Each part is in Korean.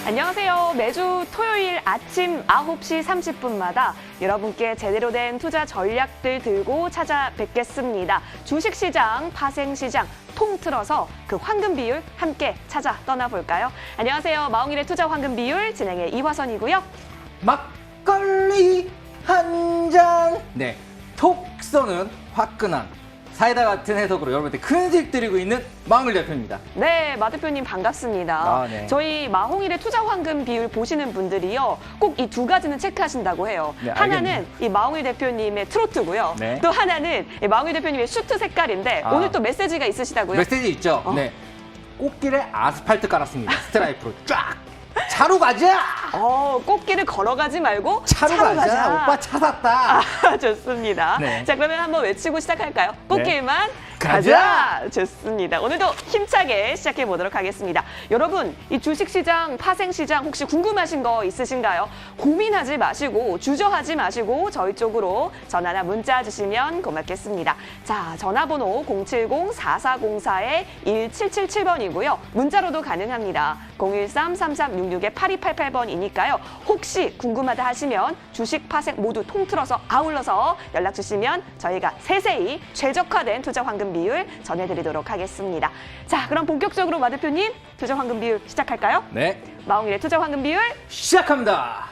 안녕하세요. 매주 토요일 아침 9시 30분마다 여러분께 제대로 된 투자 전략들 들고 찾아뵙겠습니다. 주식시장, 파생시장 통틀어서 그 황금 비율 함께 찾아 떠나볼까요? 안녕하세요. 마홍일의 투자 황금 비율 진행의 이화선이고요. 막걸리 한 잔. 네, 톡 쏘는 화끈한 사이다 같은 해석으로 여러분한테 큰 수익 드리고 있는 마홍일 대표입니다. 네, 마 대표님 반갑습니다. 네. 저희 마홍일의 투자 황금 비율 보시는 분들이요. 꼭 이 두 가지는 체크하신다고 해요. 네, 하나는 알겠습니다. 이 마홍일 대표님의 트로트고요. 네. 또 하나는 이 마홍일 대표님의 슈트 색깔인데 오늘 또 메시지가 있으시다고요? 메시지 있죠? 네. 꽃길에 아스팔트 깔았습니다. 스트라이프로 쫙. 차로 가자! 꽃길을 걸어가지 말고 차로 가자. 오빠 차 샀다. 좋습니다. 네. 자, 그러면 한번 외치고 시작할까요? 꽃길만 가자! 좋습니다. 오늘도 힘차게 시작해 보도록 하겠습니다. 여러분, 이 주식시장, 파생시장 혹시 궁금하신 거 있으신가요? 고민하지 마시고 주저하지 마시고 저희 쪽으로 전화나 문자 주시면 고맙겠습니다. 자, 전화번호 070-4404-1777번이고요. 문자로도 가능합니다. 013-3366-8288번이니까요. 혹시 궁금하다 하시면 주식, 파생 모두 통틀어서 아울러서 연락 주시면 저희가 세세히 최적화된 투자 황금 비율 전해드리도록 하겠습니다. 자, 그럼 본격적으로 마 대표님 투자 황금 비율 시작할까요? 네. 마홍일의 투자 황금 비율 시작합니다.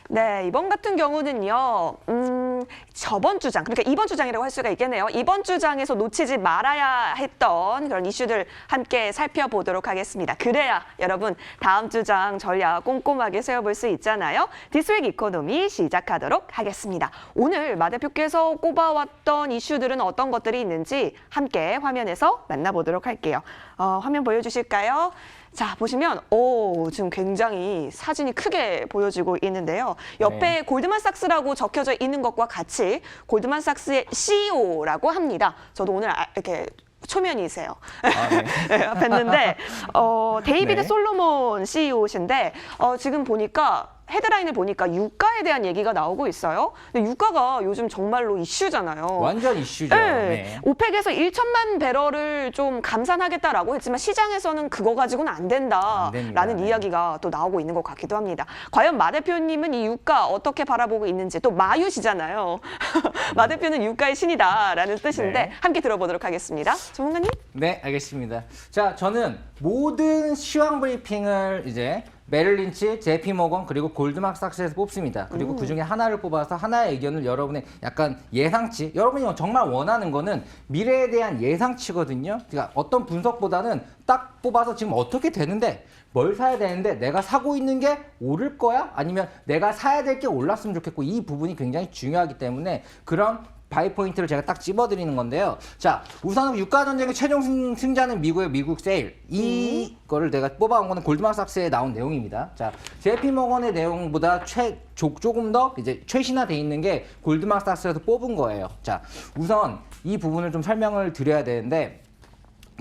네, 이번 같은 경우는요, 저번 주장, 그러니까 이번 주장이라고 할 수가 있겠네요. 이번 주장에서 놓치지 말아야 했던 그런 이슈들 함께 살펴보도록 하겠습니다. 그래야 여러분 다음 주장 전략 꼼꼼하게 세워볼 수 있잖아요. 디스웨익 이코노미 시작하도록 하겠습니다. 오늘 마 대표께서 꼽아왔던 이슈들은 어떤 것들이 있는지 함께 화면에서 만나보도록 할게요. 화면 보여주실까요? 자, 보시면 지금 굉장히 사진이 크게 보여지고 있는데요. 옆에 골드만삭스라고 적혀져 있는 것과 같이 골드만삭스의 CEO라고 합니다. 저도 오늘 이렇게 초면이세요. 네, 뵀는데 데이비드 솔로몬 CEO신데 지금 보니까 헤드라인을 보니까 유가에 대한 얘기가 나오고 있어요. 근데 유가가 요즘 정말로 이슈잖아요. 완전 이슈죠. 네. 네. 오펙에서 1천만 배럴을 좀 감산하겠다라고 했지만 시장에서는 그거 가지고는 안 된다라는 네. 이야기가 또 나오고 있는 것 같기도 합니다. 과연 마 대표님은 이 유가 어떻게 바라보고 있는지, 또 마유시잖아요. 마 대표는 유가의 신이다라는 뜻인데 네. 함께 들어보도록 하겠습니다. 전문가님? 네, 알겠습니다. 자, 저는 모든 시황 브리핑을 이제 메릴 린치, JP 모건 그리고 골드만삭스에서 뽑습니다. 그리고 그중에 하나를 뽑아서 하나의 의견을 여러분의 약간 예상치, 여러분이 정말 원하는 거는 미래에 대한 예상치거든요. 그러니까 어떤 분석보다는 딱 뽑아서 지금 어떻게 되는데 뭘 사야 되는데 내가 사고 있는 게 오를 거야? 아니면 내가 사야 될 게 올랐으면 좋겠고, 이 부분이 굉장히 중요하기 때문에 그런 바이 포인트를 제가 딱 집어드리는 건데요. 자, 우선 유가 전쟁의 최종 승자는 미국의 미국 세일. 이거를 내가 뽑아온 거는 골드만삭스에 나온 내용입니다. 자, JP 모건의 내용보다 조금 더 이제 최신화돼 있는 게 골드만삭스에서 뽑은 거예요. 자, 우선 이 부분을 좀 설명을 드려야 되는데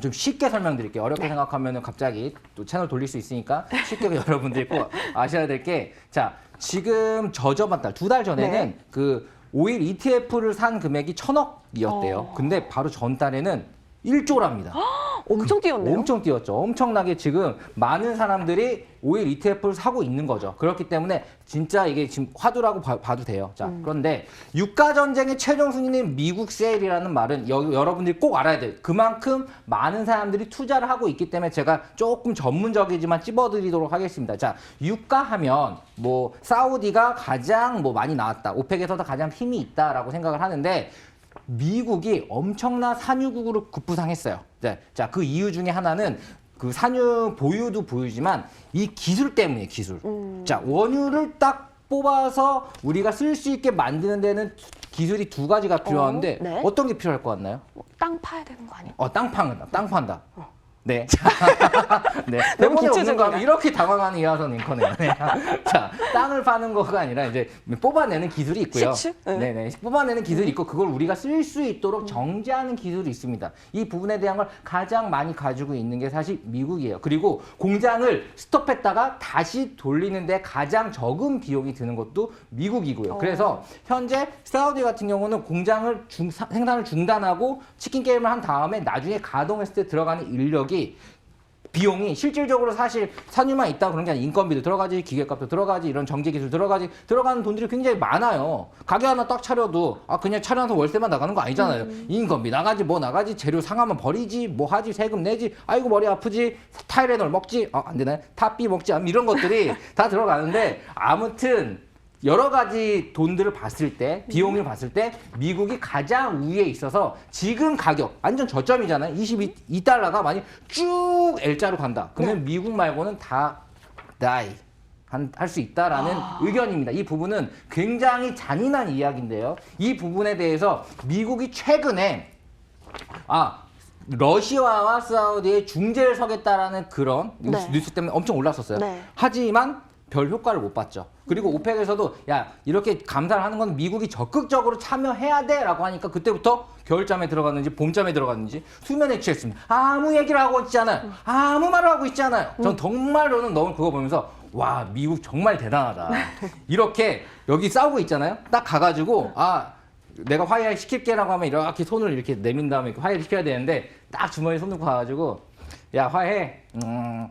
좀 쉽게 설명드릴게요. 어렵게 생각하면 갑자기 또 채널 돌릴 수 있으니까 쉽게 여러분들이 꼭 아셔야 될 게, 자, 지금 저저번 달, 2달 전에는 그 오일 ETF를 산 금액이 1,000억이었대요. 근데 바로 전달에는 1조랍니다. 엄청 뛰었네요. 엄청 뛰었죠. 엄청나게 지금 많은 사람들이 오일 ETF를 사고 있는 거죠. 그렇기 때문에 진짜 이게 지금 화두라고 봐도 돼요. 자, 그런데 유가 전쟁의 최종 승리는 미국 세일이라는 말은 여러분들이 꼭 알아야 돼요. 그만큼 많은 사람들이 투자를 하고 있기 때문에 제가 조금 전문적이지만 찝어드리도록 하겠습니다. 자, 유가 하면 뭐 사우디가 가장 많이 나왔다. 오펙에서도 가장 힘이 있다라고 생각을 하는데 미국이 엄청난 산유국으로 급부상했어요. 네. 자, 그 이유 중에 하나는 그 산유 보유도 보유지만 이 기술 때문에 기술. 자, 원유를 딱 뽑아서 우리가 쓸 수 있게 만드는 데는 기술이 두 가지가 필요한데 네. 어떤 게 필요할 것 같나요? 땅 파야 되는 거 아니에요? 땅 판다. 네. 자, 네. 너무 대본에 없는 거 기초적이다. 하면 이렇게 당황하는 이하선 링컨이에요. 네. 자, 땅을 파는 거가 아니라 이제 뽑아내는 기술이 있고요. 시추? 네네. 뽑아내는 기술이 있고 그걸 우리가 쓸 수 있도록 정제하는 기술이 있습니다. 이 부분에 대한 걸 가장 많이 가지고 있는 게 사실 미국이에요. 그리고 공장을 스톱했다가 다시 돌리는데 가장 적은 비용이 드는 것도 미국이고요. 그래서 현재 사우디 같은 경우는 공장을 생산을 중단하고 치킨 게임을 한 다음에 나중에 가동했을 때 들어가는 인력이 비용이 실질적으로 사실 산유만 있다 그런 게 아니라 인건비도 들어가지, 기계값도 들어가지, 이런 정제 기술 들어가지, 들어가는 돈들이 굉장히 많아요. 가게 하나 딱 차려도 그냥 차려서 월세만 나가는 거 아니잖아요. 인건비 나가지, 뭐 나가지, 재료 상하면 버리지, 뭐 하지, 세금 내지, 아이고 머리 아프지, 타이레놀 먹지, 안 되나요? 탑비 먹지, 이런 것들이 다 들어가는데 아무튼 여러 가지 돈들을 봤을 때, 비용을 봤을 때 미국이 가장 우위에 있어서 지금 가격 완전 저점이잖아요. 22달러가 만약 쭉 L자로 간다. 그러면 미국 말고는 다 die 할 수 있다라는 의견입니다. 이 부분은 굉장히 잔인한 이야기인데요. 이 부분에 대해서 미국이 최근에 러시아와 사우디의 중재를 서겠다라는 그런 네. 뉴스 때문에 엄청 올랐었어요. 네. 하지만 별 효과를 못 봤죠. 그리고 오펙에서도 야 이렇게 감사를 하는 건 미국이 적극적으로 참여해야 돼라고 하니까 그때부터 겨울잠에 들어갔는지 봄잠에 들어갔는지 수면에 취했습니다. 아무 얘기를 하고 있지 않아요. 아무 말을 하고 있지 않아요. 전 정말로는 너무 그거 보면서 와 미국 정말 대단하다. 이렇게 여기 싸우고 있잖아요. 딱 가가지고 내가 화해 시킬게라고 하면 이렇게 손을 이렇게 내민 다음에 이렇게 화해를 시켜야 되는데 딱 주머니에 손 넣고 가가지고 야 화해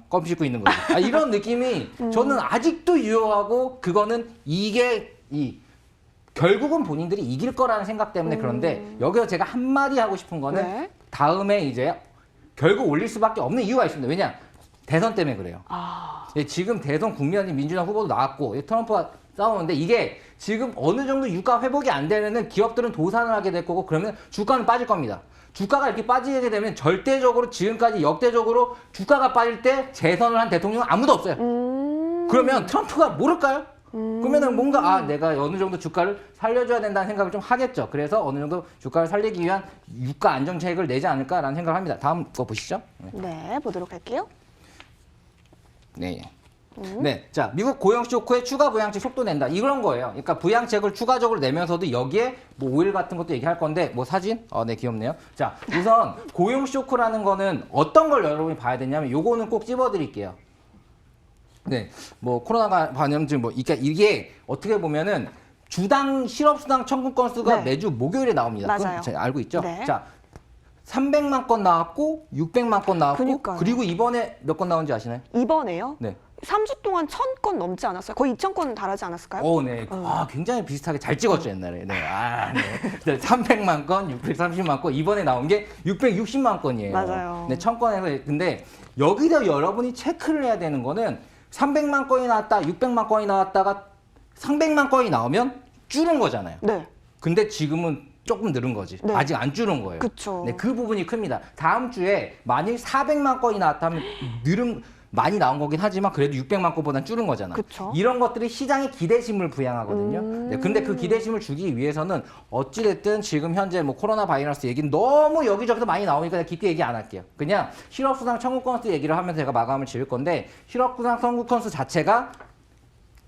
껌 씹고 있는 거지. 이런 느낌이 저는 아직도 유효하고 그거는 이게 결국은 본인들이 이길 거라는 생각 때문에 그런데 여기서 제가 한마디 하고 싶은 거는 네. 다음에 이제 결국 올릴 수밖에 없는 이유가 있습니다. 왜냐 대선 때문에 그래요. 지금 대선 국민의힘 민주당 후보도 나왔고 트럼프가 싸우는데 이게 지금 어느 정도 유가 회복이 안 되면은 기업들은 도산을 하게 될 거고 그러면 주가는 빠질 겁니다. 주가가 이렇게 빠지게 되면 절대적으로 지금까지 역대적으로 주가가 빠질 때 재선을 한 대통령은 아무도 없어요. 그러면 트럼프가 모를까요? 그러면은 뭔가 내가 어느 정도 주가를 살려줘야 된다는 생각을 좀 하겠죠. 그래서 어느 정도 주가를 살리기 위한 유가 안정책을 내지 않을까라는 생각을 합니다. 다음 거 보시죠. 네, 보도록 할게요. 네. 네, 자 미국 고용 쇼크에 추가 부양책 속도 낸다 이런 거예요. 그러니까 부양책을 추가적으로 내면서도 여기에 뭐 오일 같은 것도 얘기할 건데 뭐 사진? 네 귀엽네요. 자 우선 고용 쇼크라는 거는 어떤 걸 여러분이 봐야 되냐면 요거는 꼭 찝어드릴게요. 네, 뭐 코로나가 반영증 이게 어떻게 보면은 주당 실업수당 청구 건수가 네. 매주 목요일에 나옵니다. 맞아요. 그건 알고 있죠? 네. 자 300만 건 나왔고 600만 건 나왔고 그러니까요. 그리고 이번에 몇 건 나온지 아시나요? 이번에요? 네. 3주 동안 1,000건 넘지 않았어요? 거의 2,000건 달하지 않았을까요? 네. 굉장히 비슷하게 잘 찍었죠, 옛날에. 네. 네. 300만 건, 630만 건, 이번에 나온 게 660만 건이에요. 맞아요. 네, 1000건에서. 근데 여기서 여러분이 체크를 해야 되는 거는 300만 건이 나왔다, 600만 건이 나왔다가 300만 건이 나오면 줄은 거잖아요. 네. 근데 지금은 조금 늘은 거지. 네. 아직 안 줄은 거예요. 그쵸. 네, 그 부분이 큽니다. 다음 주에 만일 400만 건이 나왔다면 많이 나온 거긴 하지만 그래도 600만 건보다는 줄은 거잖아. 그쵸. 이런 것들이 시장에 기대심을 부양하거든요. 네, 근데 그 기대심을 주기 위해서는 어찌됐든 지금 현재 뭐 코로나 바이러스 얘기는 너무 여기저기서 많이 나오니까 내가 깊게 얘기 안 할게요. 그냥 실업수당 청구 건수 얘기를 하면서 제가 마감을 지을 건데 실업수당 청구 건수 자체가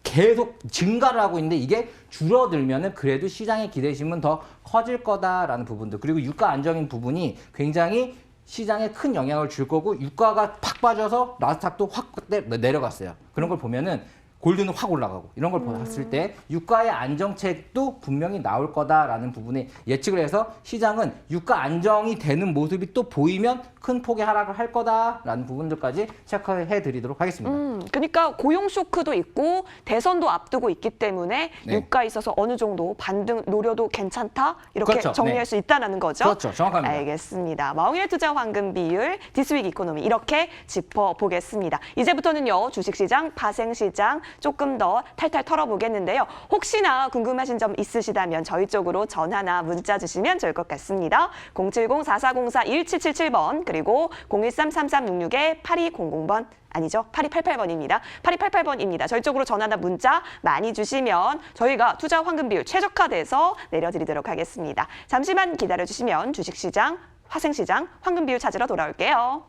계속 증가를 하고 있는데 이게 줄어들면은 그래도 시장의 기대심은 더 커질 거다라는 부분들 그리고 유가 안정인 부분이 굉장히 시장에 큰 영향을 줄 거고 유가가 팍 빠져서 나스닥도 확 내려갔어요. 그런 걸 보면은 골드는 확 올라가고 이런 걸 봤을 때 유가의 안정책도 분명히 나올 거다라는 부분에 예측을 해서 시장은 유가 안정이 되는 모습이 또 보이면 큰 폭의 하락을 할 거다라는 부분들까지 체크해 드리도록 하겠습니다. 그러니까 고용 쇼크도 있고 대선도 앞두고 있기 때문에 네. 유가에 있어서 어느 정도 반등 노려도 괜찮다 이렇게 그렇죠. 정리할 네. 수 있다는 거죠. 그렇죠. 정확합니다. 알겠습니다. 마홍일의 투자 황금 비율 디스윅 이코노미 이렇게 짚어보겠습니다. 이제부터는요 주식시장, 파생시장 조금 더 탈탈 털어보겠는데요. 혹시나 궁금하신 점 있으시다면 저희 쪽으로 전화나 문자 주시면 좋을 것 같습니다. 070-4404-1777번 그리고 013-3366-8200번 아니죠. 8288번입니다. 8288번입니다. 저희 쪽으로 전화나 문자 많이 주시면 저희가 투자 황금 비율 최적화돼서 내려드리도록 하겠습니다. 잠시만 기다려주시면 주식시장, 화생시장, 황금 비율 찾으러 돌아올게요.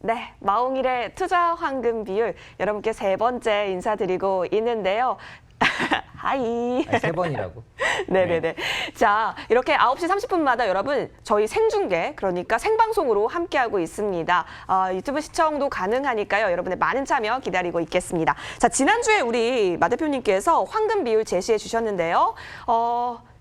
네, 마홍일의 투자 황금 비율 여러분께 세 번째 인사드리고 있는데요. 하이. 아니, 3번이라고. 네네네. 자, 이렇게 9시 30분마다 여러분 저희 생중계, 그러니까 생방송으로 함께하고 있습니다. 유튜브 시청도 가능하니까요. 여러분의 많은 참여 기다리고 있겠습니다. 자, 지난주에 우리 마 대표님께서 황금 비율 제시해 주셨는데요.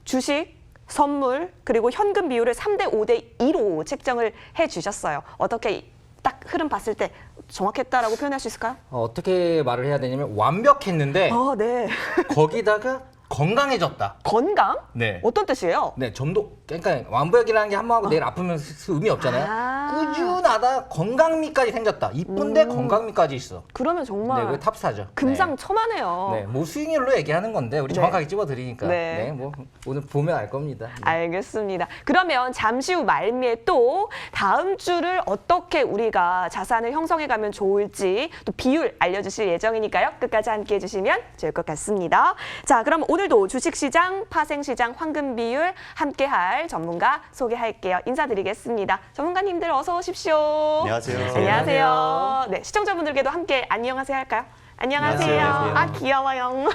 주식, 선물, 그리고 현금 비율을 3대 5대 2로 책정을 해 주셨어요. 어떻게 딱 흐름 봤을 때 정확했다라고 표현할 수 있을까요? 어떻게 말을 해야 되냐면 완벽했는데 네. 거기다가 건강해졌다. 건강? 네. 어떤 뜻이에요? 네, 점도 그러니까 완벽이라는 게 한 번 하고 내일 아프면 의미 없잖아요. 꾸준하다 건강미까지 생겼다. 이쁜데 건강미까지 있어. 그러면 정말 네, 그게 탑스타죠. 금상첨화네요. 네, 뭐 수익률로 얘기하는 건데 우리 정확하게 집어드리니까. 네. 네, 뭐 오늘 보면 알 겁니다. 네. 알겠습니다. 그러면 잠시 후 말미에 또 다음 주를 어떻게 우리가 자산을 형성해가면 좋을지 또 비율 알려주실 예정이니까요. 끝까지 함께해 주시면 좋을 것 같습니다. 자, 그럼 오늘도 주식시장, 파생시장, 황금 비율 함께할 전문가 소개할게요. 인사드리겠습니다. 전문가님들 어서 오십시오. 안녕하세요. 안녕하세요. 네, 시청자분들께도 함께 안녕하세요 할까요? 안녕하세요. 안녕하세요. 아, 귀여워요.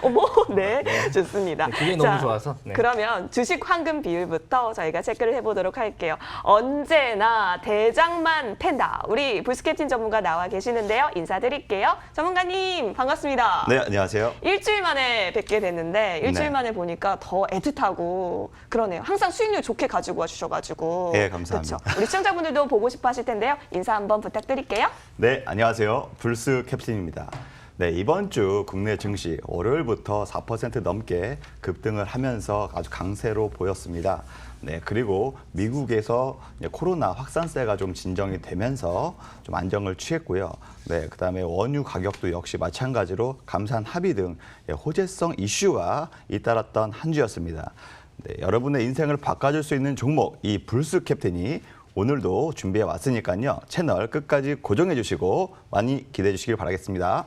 어머, 네, 좋습니다. 그게 너무 좋아서. 네. 그러면 주식 황금 비율부터 저희가 체크를 해보도록 할게요. 언제나 대장만 팬다. 우리 불스캡틴 전문가 나와 계시는데요. 인사드릴게요. 전문가님, 반갑습니다. 네, 안녕하세요. 일주일 만에 뵙게 됐는데 일주일 네. 만에 보니까 더 애틋하고 그러네요. 항상 수익률 좋게 가지고 와주셔가지고. 네, 감사합니다. 그렇죠. 우리 시청자분들도 보고 싶어 하실 텐데요. 인사 한번 부탁드릴게요. 네, 안녕하세요. 불스 캡틴입니다. 네, 이번 주 국내 증시 월요일부터 4% 넘게 급등을 하면서 아주 강세로 보였습니다. 네, 그리고 미국에서 이제 코로나 확산세가 좀 진정이 되면서 좀 안정을 취했고요. 네, 그다음에 원유 가격도 역시 마찬가지로 감산 합의 등 호재성 이슈가 잇따랐던 한 주였습니다. 네, 여러분의 인생을 바꿔줄 수 있는 종목 이 불스 캡틴이 오늘도 준비해 왔으니까요. 채널 끝까지 고정해 주시고 많이 기대해 주시길 바라겠습니다.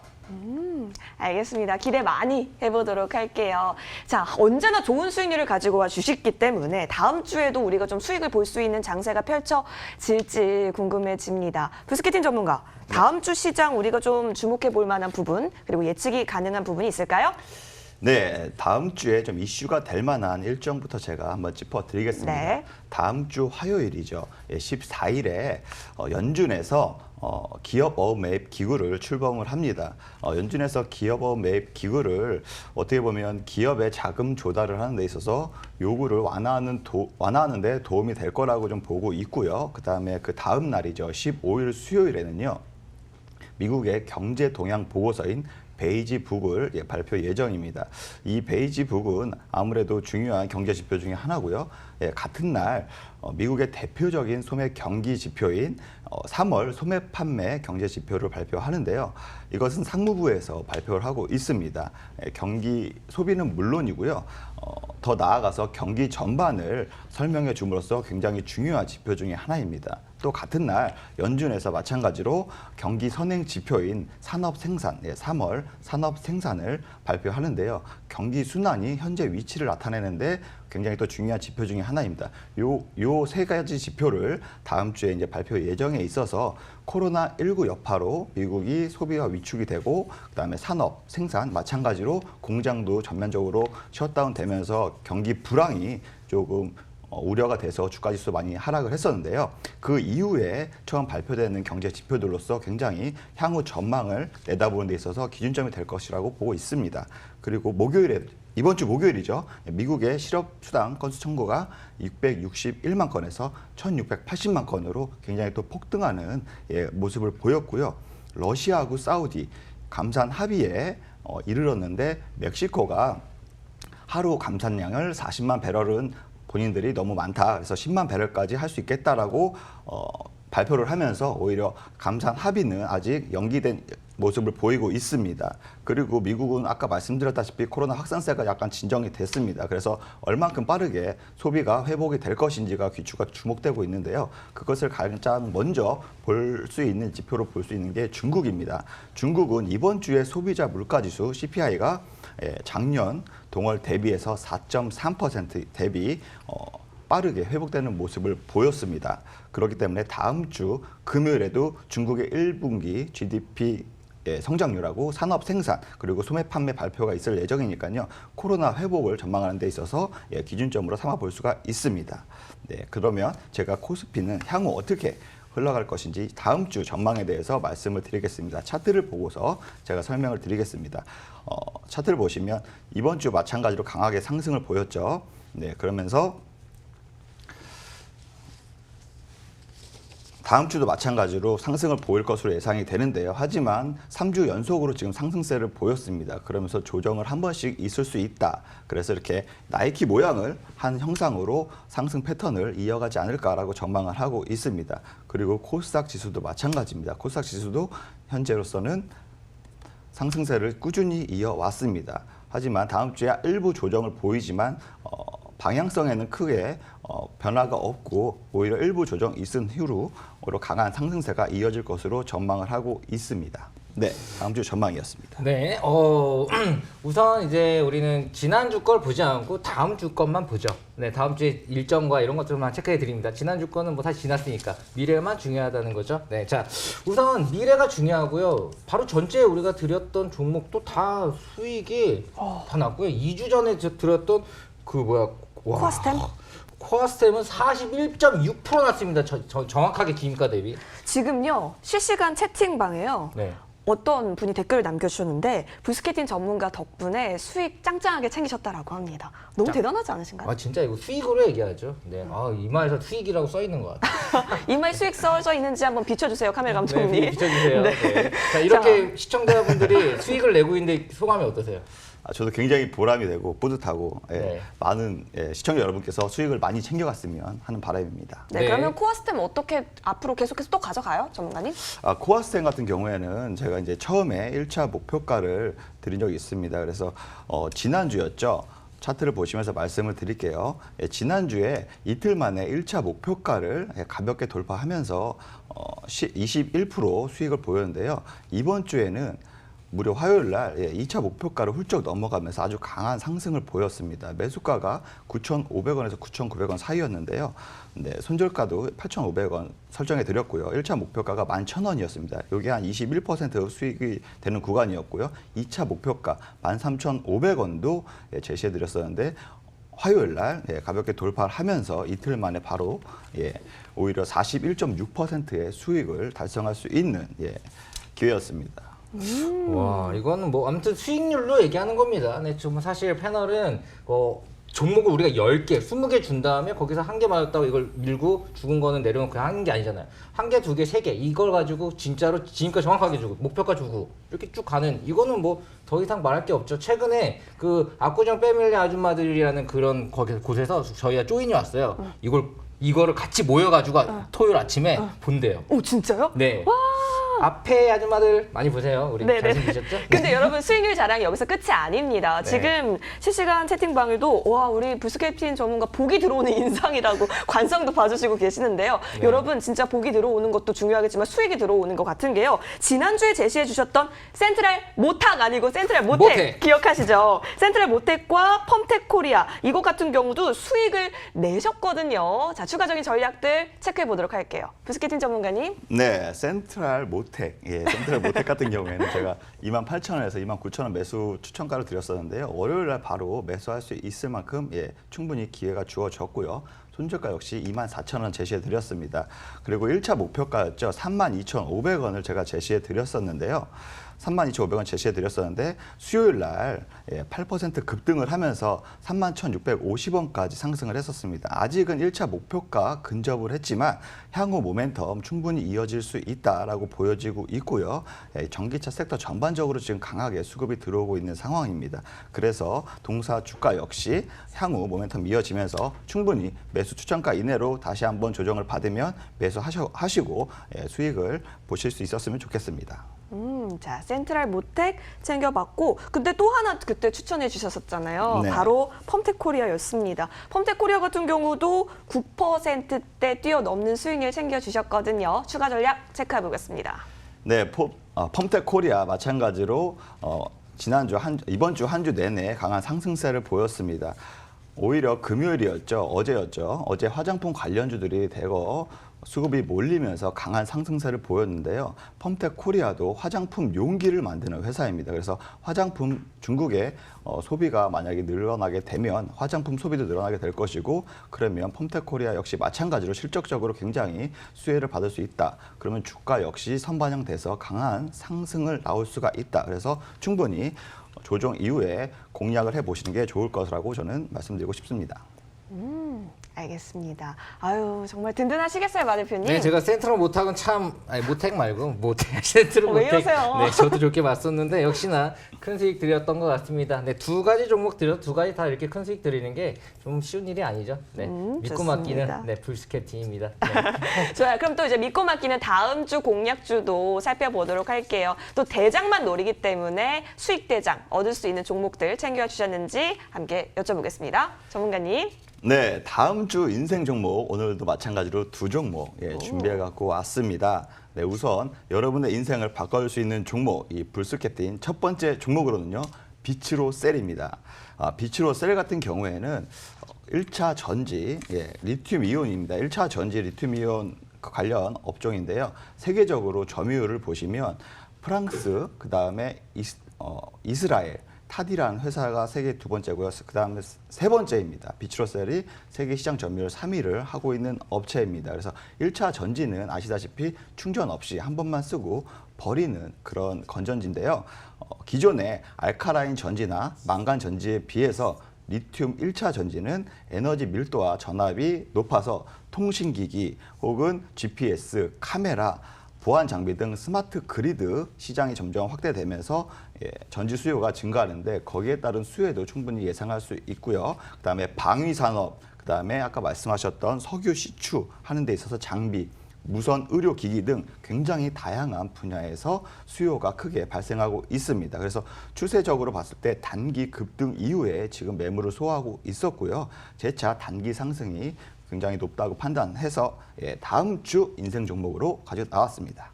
알겠습니다. 기대 많이 해보도록 할게요. 자, 언제나 좋은 수익률을 가지고 와 주시기 때문에 다음 주에도 우리가 좀 수익을 볼 수 있는 장세가 펼쳐질지 궁금해집니다. 부스케틴 전문가, 다음 주 시장 우리가 좀 주목해 볼 만한 부분, 그리고 예측이 가능한 부분이 있을까요? 네, 다음 주에 좀 이슈가 될 만한 일정부터 제가 한번 짚어드리겠습니다. 네. 다음 주 화요일이죠. 14일에 연준에서 기업어업 매입 기구를 출범을 합니다. 연준에서 기업어업 매입 기구를 어떻게 보면 기업의 자금 조달을 하는 데 있어서 요구를 완화하는 데 도움이 될 거라고 좀 보고 있고요. 그다음에 그 다음 날이죠. 15일 수요일에는요. 미국의 경제 동향 보고서인 베이지북을 발표 예정입니다. 이 베이지북은 아무래도 중요한 경제 지표 중에 하나고요. 같은 날 미국의 대표적인 소매 경기 지표인 3월 소매 판매 경제 지표를 발표하는데요. 이것은 상무부에서 발표를 하고 있습니다. 경기 소비는 물론이고요. 더 나아가서 경기 전반을 설명해 줌으로써 굉장히 중요한 지표 중에 하나입니다. 또 같은 날 연준에서 마찬가지로 경기 선행 지표인 산업 생산, 3월 산업 생산을 발표하는데요. 경기 순환이 현재 위치를 나타내는데 굉장히 또 중요한 지표 중에 하나입니다. 요 세 가지 지표를 다음 주에 이제 발표 예정에 있어서 코로나19 여파로 미국이 소비가 위축이 되고 그다음에 산업 생산 마찬가지로 공장도 전면적으로 셧다운 되면서 경기 불황이 조금 우려가 돼서 주가지수 많이 하락을 했었는데요. 그 이후에 처음 발표되는 경제 지표들로서 굉장히 향후 전망을 내다보는 데 있어서 기준점이 될 것이라고 보고 있습니다. 그리고 이번 주 목요일이죠. 미국의 실업수당 건수 청구가 661만 건에서 1680만 건으로 굉장히 또 폭등하는 모습을 보였고요. 러시아하고 사우디 감산 합의에 이르렀는데 멕시코가 하루 감산량을 40만 배럴은 본인들이 너무 많다. 그래서 10만 배럴까지 할 수 있겠다라고 발표를 하면서 오히려 감산 합의는 아직 연기된 모습을 보이고 있습니다. 그리고 미국은 아까 말씀드렸다시피 코로나 확산세가 약간 진정이 됐습니다. 그래서 얼만큼 빠르게 소비가 회복이 될 것인지가 귀추가 주목되고 있는데요. 그것을 가장 먼저 볼 수 있는 지표로 볼 수 있는 게 중국입니다. 중국은 이번 주에 소비자 물가지수 CPI가 작년 동월 대비해서 4.3% 대비 빠르게 회복되는 모습을 보였습니다. 그렇기 때문에 다음 주 금요일에도 중국의 1분기 GDP 성장률하고 산업 생산 그리고 소매 판매 발표가 있을 예정이니까요. 코로나 회복을 전망하는 데 있어서 기준점으로 삼아 볼 수가 있습니다. 네, 그러면 제가 코스피는 향후 어떻게 흘러갈 것인지 다음 주 전망에 대해서 말씀을 드리겠습니다. 차트를 보고서 제가 설명을 드리겠습니다. 차트를 보시면 이번 주 마찬가지로 강하게 상승을 보였죠. 네, 그러면서 다음 주도 마찬가지로 상승을 보일 것으로 예상이 되는데요. 하지만 3주 연속으로 지금 상승세를 보였습니다. 그러면서 조정을 한 번씩 있을 수 있다. 그래서 이렇게 나이키 모양을 한 형상으로 상승 패턴을 이어가지 않을까라고 전망을 하고 있습니다. 그리고 코스닥 지수도 마찬가지입니다. 코스닥 지수도 현재로서는 상승세를 꾸준히 이어왔습니다. 하지만 다음 주에 일부 조정을 보이지만 방향성에는 크게 변화가 없고 오히려 일부 조정 있은 후로 강한 상승세가 이어질 것으로 전망을 하고 있습니다. 네, 다음 주 전망이었습니다. 네, 우선 이제 우리는 지난주 걸 보지 않고 다음 주 것만 보죠. 네, 다음 주에 일정과 이런 것들만 체크해 드립니다. 지난주 거는 뭐 사실 지났으니까 미래만 중요하다는 거죠. 네, 자, 우선 미래가 중요하고요. 바로 전주에 우리가 드렸던 종목도 다 수익이 다 났고요. 2주 전에 드렸던 코아스템? 코아스템은 41.6% 났습니다. 정확하게 기임가 대비. 지금요 실시간 채팅방에요. 네. 어떤 분이 댓글을 남겨주셨는데 부스케팅 전문가 덕분에 수익 짱짱하게 챙기셨다라고 합니다. 너무 대단하지 않으신가요? 아 진짜 이거 수익으로 얘기하죠. 네. 이마에서 수익이라고 써 있는 것 같아요. 이마에 수익 써져 있는지 한번 비춰주세요, 카메라 감독님. 네, 비춰주세요. 네. 네. 자, 이렇게 시청자분들이 수익을 내고 있는데 소감이 어떠세요? 저도 굉장히 보람이 되고 뿌듯하고 네. 많은 시청자 여러분께서 수익을 많이 챙겨갔으면 하는 바람입니다. 네, 네. 그러면 코아스템 어떻게 앞으로 계속해서 또 가져가요, 전문가님? 코아스템 같은 경우에는 제가 이제 처음에 1차 목표가를 드린 적이 있습니다. 그래서 지난주였죠. 차트를 보시면서 말씀을 드릴게요. 지난주에 이틀 만에 1차 목표가를 가볍게 돌파하면서 21% 수익을 보였는데요. 이번 주에는 무려 화요일 날 2차 목표가를 훌쩍 넘어가면서 아주 강한 상승을 보였습니다. 매수가가 9,500원에서 9,900원 사이였는데요. 네, 손절가도 8,500원 설정해 드렸고요. 1차 목표가가 11,000원이었습니다. 이게 한 21% 수익이 되는 구간이었고요. 2차 목표가 13,500원도 제시해 드렸었는데 화요일 날 가볍게 돌파를 하면서 이틀 만에 바로 오히려 41.6%의 수익을 달성할 수 있는 기회였습니다. 와, 이거는 뭐 아무튼 수익률로 얘기하는 겁니다. 네, 지금 사실 패널은 종목을 우리가 10개, 20개 준 다음에 거기서 한 개 맞았다고 이걸 밀고 죽은 거는 내려놓고 그냥 하는 게 아니잖아요. 한 개, 두 개, 세 개 이걸 가지고 진짜로 지금까지 정확하게 주고 목표가 주고 이렇게 쭉 가는 이거는 뭐 더 이상 말할 게 없죠. 최근에 그 압구정 패밀리 아줌마들이라는 그런 곳에서 저희가 조인이 왔어요. 이거를 같이 모여가지고 토요일 아침에 본대요. 오, 진짜요? 네. 앞에 아줌마들 많이 보세요. 우리 네네. 잘생기셨죠? 근데 여러분 수익률 자랑이 여기서 끝이 아닙니다. 네. 지금 실시간 채팅방에도 와 우리 부스케팅 전문가 복이 들어오는 인상이라고 관성도 봐주시고 계시는데요. 네. 여러분 진짜 복이 들어오는 것도 중요하겠지만 수익이 들어오는 것 같은 게요. 지난주에 제시해 주셨던 센트럴 모탁 아니고 센트럴 모텍 기억하시죠? 센트럴 모텍과 펌텍 코리아 이거 같은 경우도 수익을 내셨거든요. 자 추가적인 전략들 체크해 보도록 할게요. 부스케팅 전문가님. 네, 센트럴 모텍 같은 경우에는 제가 28,000원에서 29,000원 매수 추천가를 드렸었는데요. 월요일 날 바로 매수할 수 있을 만큼 충분히 기회가 주어졌고요. 손절가 역시 24,000원 제시해 드렸습니다. 그리고 1차 목표가였죠. 32,500원을 제가 제시해 드렸었는데요. 32,500원 제시해 드렸었는데 수요일 날 8% 급등을 하면서 31,650원까지 상승을 했었습니다. 아직은 1차 목표가 근접을 했지만 향후 모멘텀 충분히 이어질 수 있다라고 보여지고 있고요. 전기차 섹터 전반적으로 지금 강하게 수급이 들어오고 있는 상황입니다. 그래서 동사 주가 역시 향후 모멘텀 이어지면서 충분히 매수 추천가 이내로 다시 한번 조정을 받으면 매수하시고 수익을 보실 수 있었으면 좋겠습니다. 자 센트럴 모텍 챙겨봤고 근데 또 하나 그때 추천해 주셨었잖아요. 네. 바로 펌텍 코리아였습니다. 펌텍 코리아 같은 경우도 9%대 뛰어넘는 수익률 챙겨주셨거든요. 추가 전략 체크해 보겠습니다. 네, 펌텍 코리아 마찬가지로 이번 주 한 주 내내 강한 상승세를 보였습니다. 오히려 금요일이었죠. 어제였죠. 어제 화장품 관련주들이 대거 수급이 몰리면서 강한 상승세를 보였는데요. 펌텍 코리아도 화장품 용기를 만드는 회사입니다. 그래서 화장품 중국의 소비가 만약에 늘어나게 되면 화장품 소비도 늘어나게 될 것이고, 그러면 펌텍 코리아 역시 마찬가지로 실적적으로 굉장히 수혜를 받을 수 있다. 그러면 주가 역시 선반영돼서 강한 상승을 나올 수가 있다. 그래서 충분히 조정 이후에 공략을 해보시는 게 좋을 것이라고 저는 말씀드리고 싶습니다. 알겠습니다. 아유, 정말 든든하시겠어요, 마 대표님? 네, 제가 센트럴 모텍은 참, 아니 모텍 말고 모텍 센트럴 왜 모텍. 이러세요? 네, 저도 좋게 봤었는데 역시나 큰 수익 드렸던 것 같습니다. 네, 두 가지 종목 드려 두 가지 다 이렇게 큰 수익 드리는 게 좀 쉬운 일이 아니죠. 네, 믿고 좋습니다. 맡기는 네 불스캡팀입니다. 네. 좋아요. 그럼 또 이제 믿고 맡기는 다음 주 공략주도 살펴보도록 할게요. 또 대장만 노리기 때문에 수익 대장 얻을 수 있는 종목들 챙겨주셨는지 함께 여쭤보겠습니다. 전문가님. 네, 다음 주 인생 종목 오늘도 마찬가지로 두 종목 준비해 갖고 왔습니다. 네, 우선 여러분의 인생을 바꿔줄 수 있는 종목, 이 불스캡틴 첫 번째 종목으로는요, 비츠로 셀입니다. 비츠로 셀 같은 경우에는 1차 전지, 리튬 이온입니다. 1차 전지 리튬 이온 관련 업종인데요. 세계적으로 점유율을 보시면 프랑스, 그 다음에 이스라엘, 타디라는 회사가 세계 두 번째고요. 그 다음에 세 번째입니다. 비츠로셀이 세계 시장 점유율 3위를 하고 있는 업체입니다. 그래서 1차 전지는 아시다시피 충전 없이 한 번만 쓰고 버리는 그런 건전지인데요. 기존의 알카라인 전지나 망간 전지에 비해서 리튬 1차 전지는 에너지 밀도와 전압이 높아서 통신기기 혹은 GPS, 카메라, 보안 장비 등 스마트 그리드 시장이 점점 확대되면서 전지 수요가 증가하는데 거기에 따른 수혜도 충분히 예상할 수 있고요. 그다음에 방위 산업, 그다음에 아까 말씀하셨던 석유 시추 하는 데 있어서 장비, 무선 의료 기기 등 굉장히 다양한 분야에서 수요가 크게 발생하고 있습니다. 그래서 추세적으로 봤을 때 단기 급등 이후에 지금 매물을 소화하고 있었고요. 재차 단기 상승이 굉장히 높다고 판단해서 다음 주 인생 종목으로 가져 나왔습니다.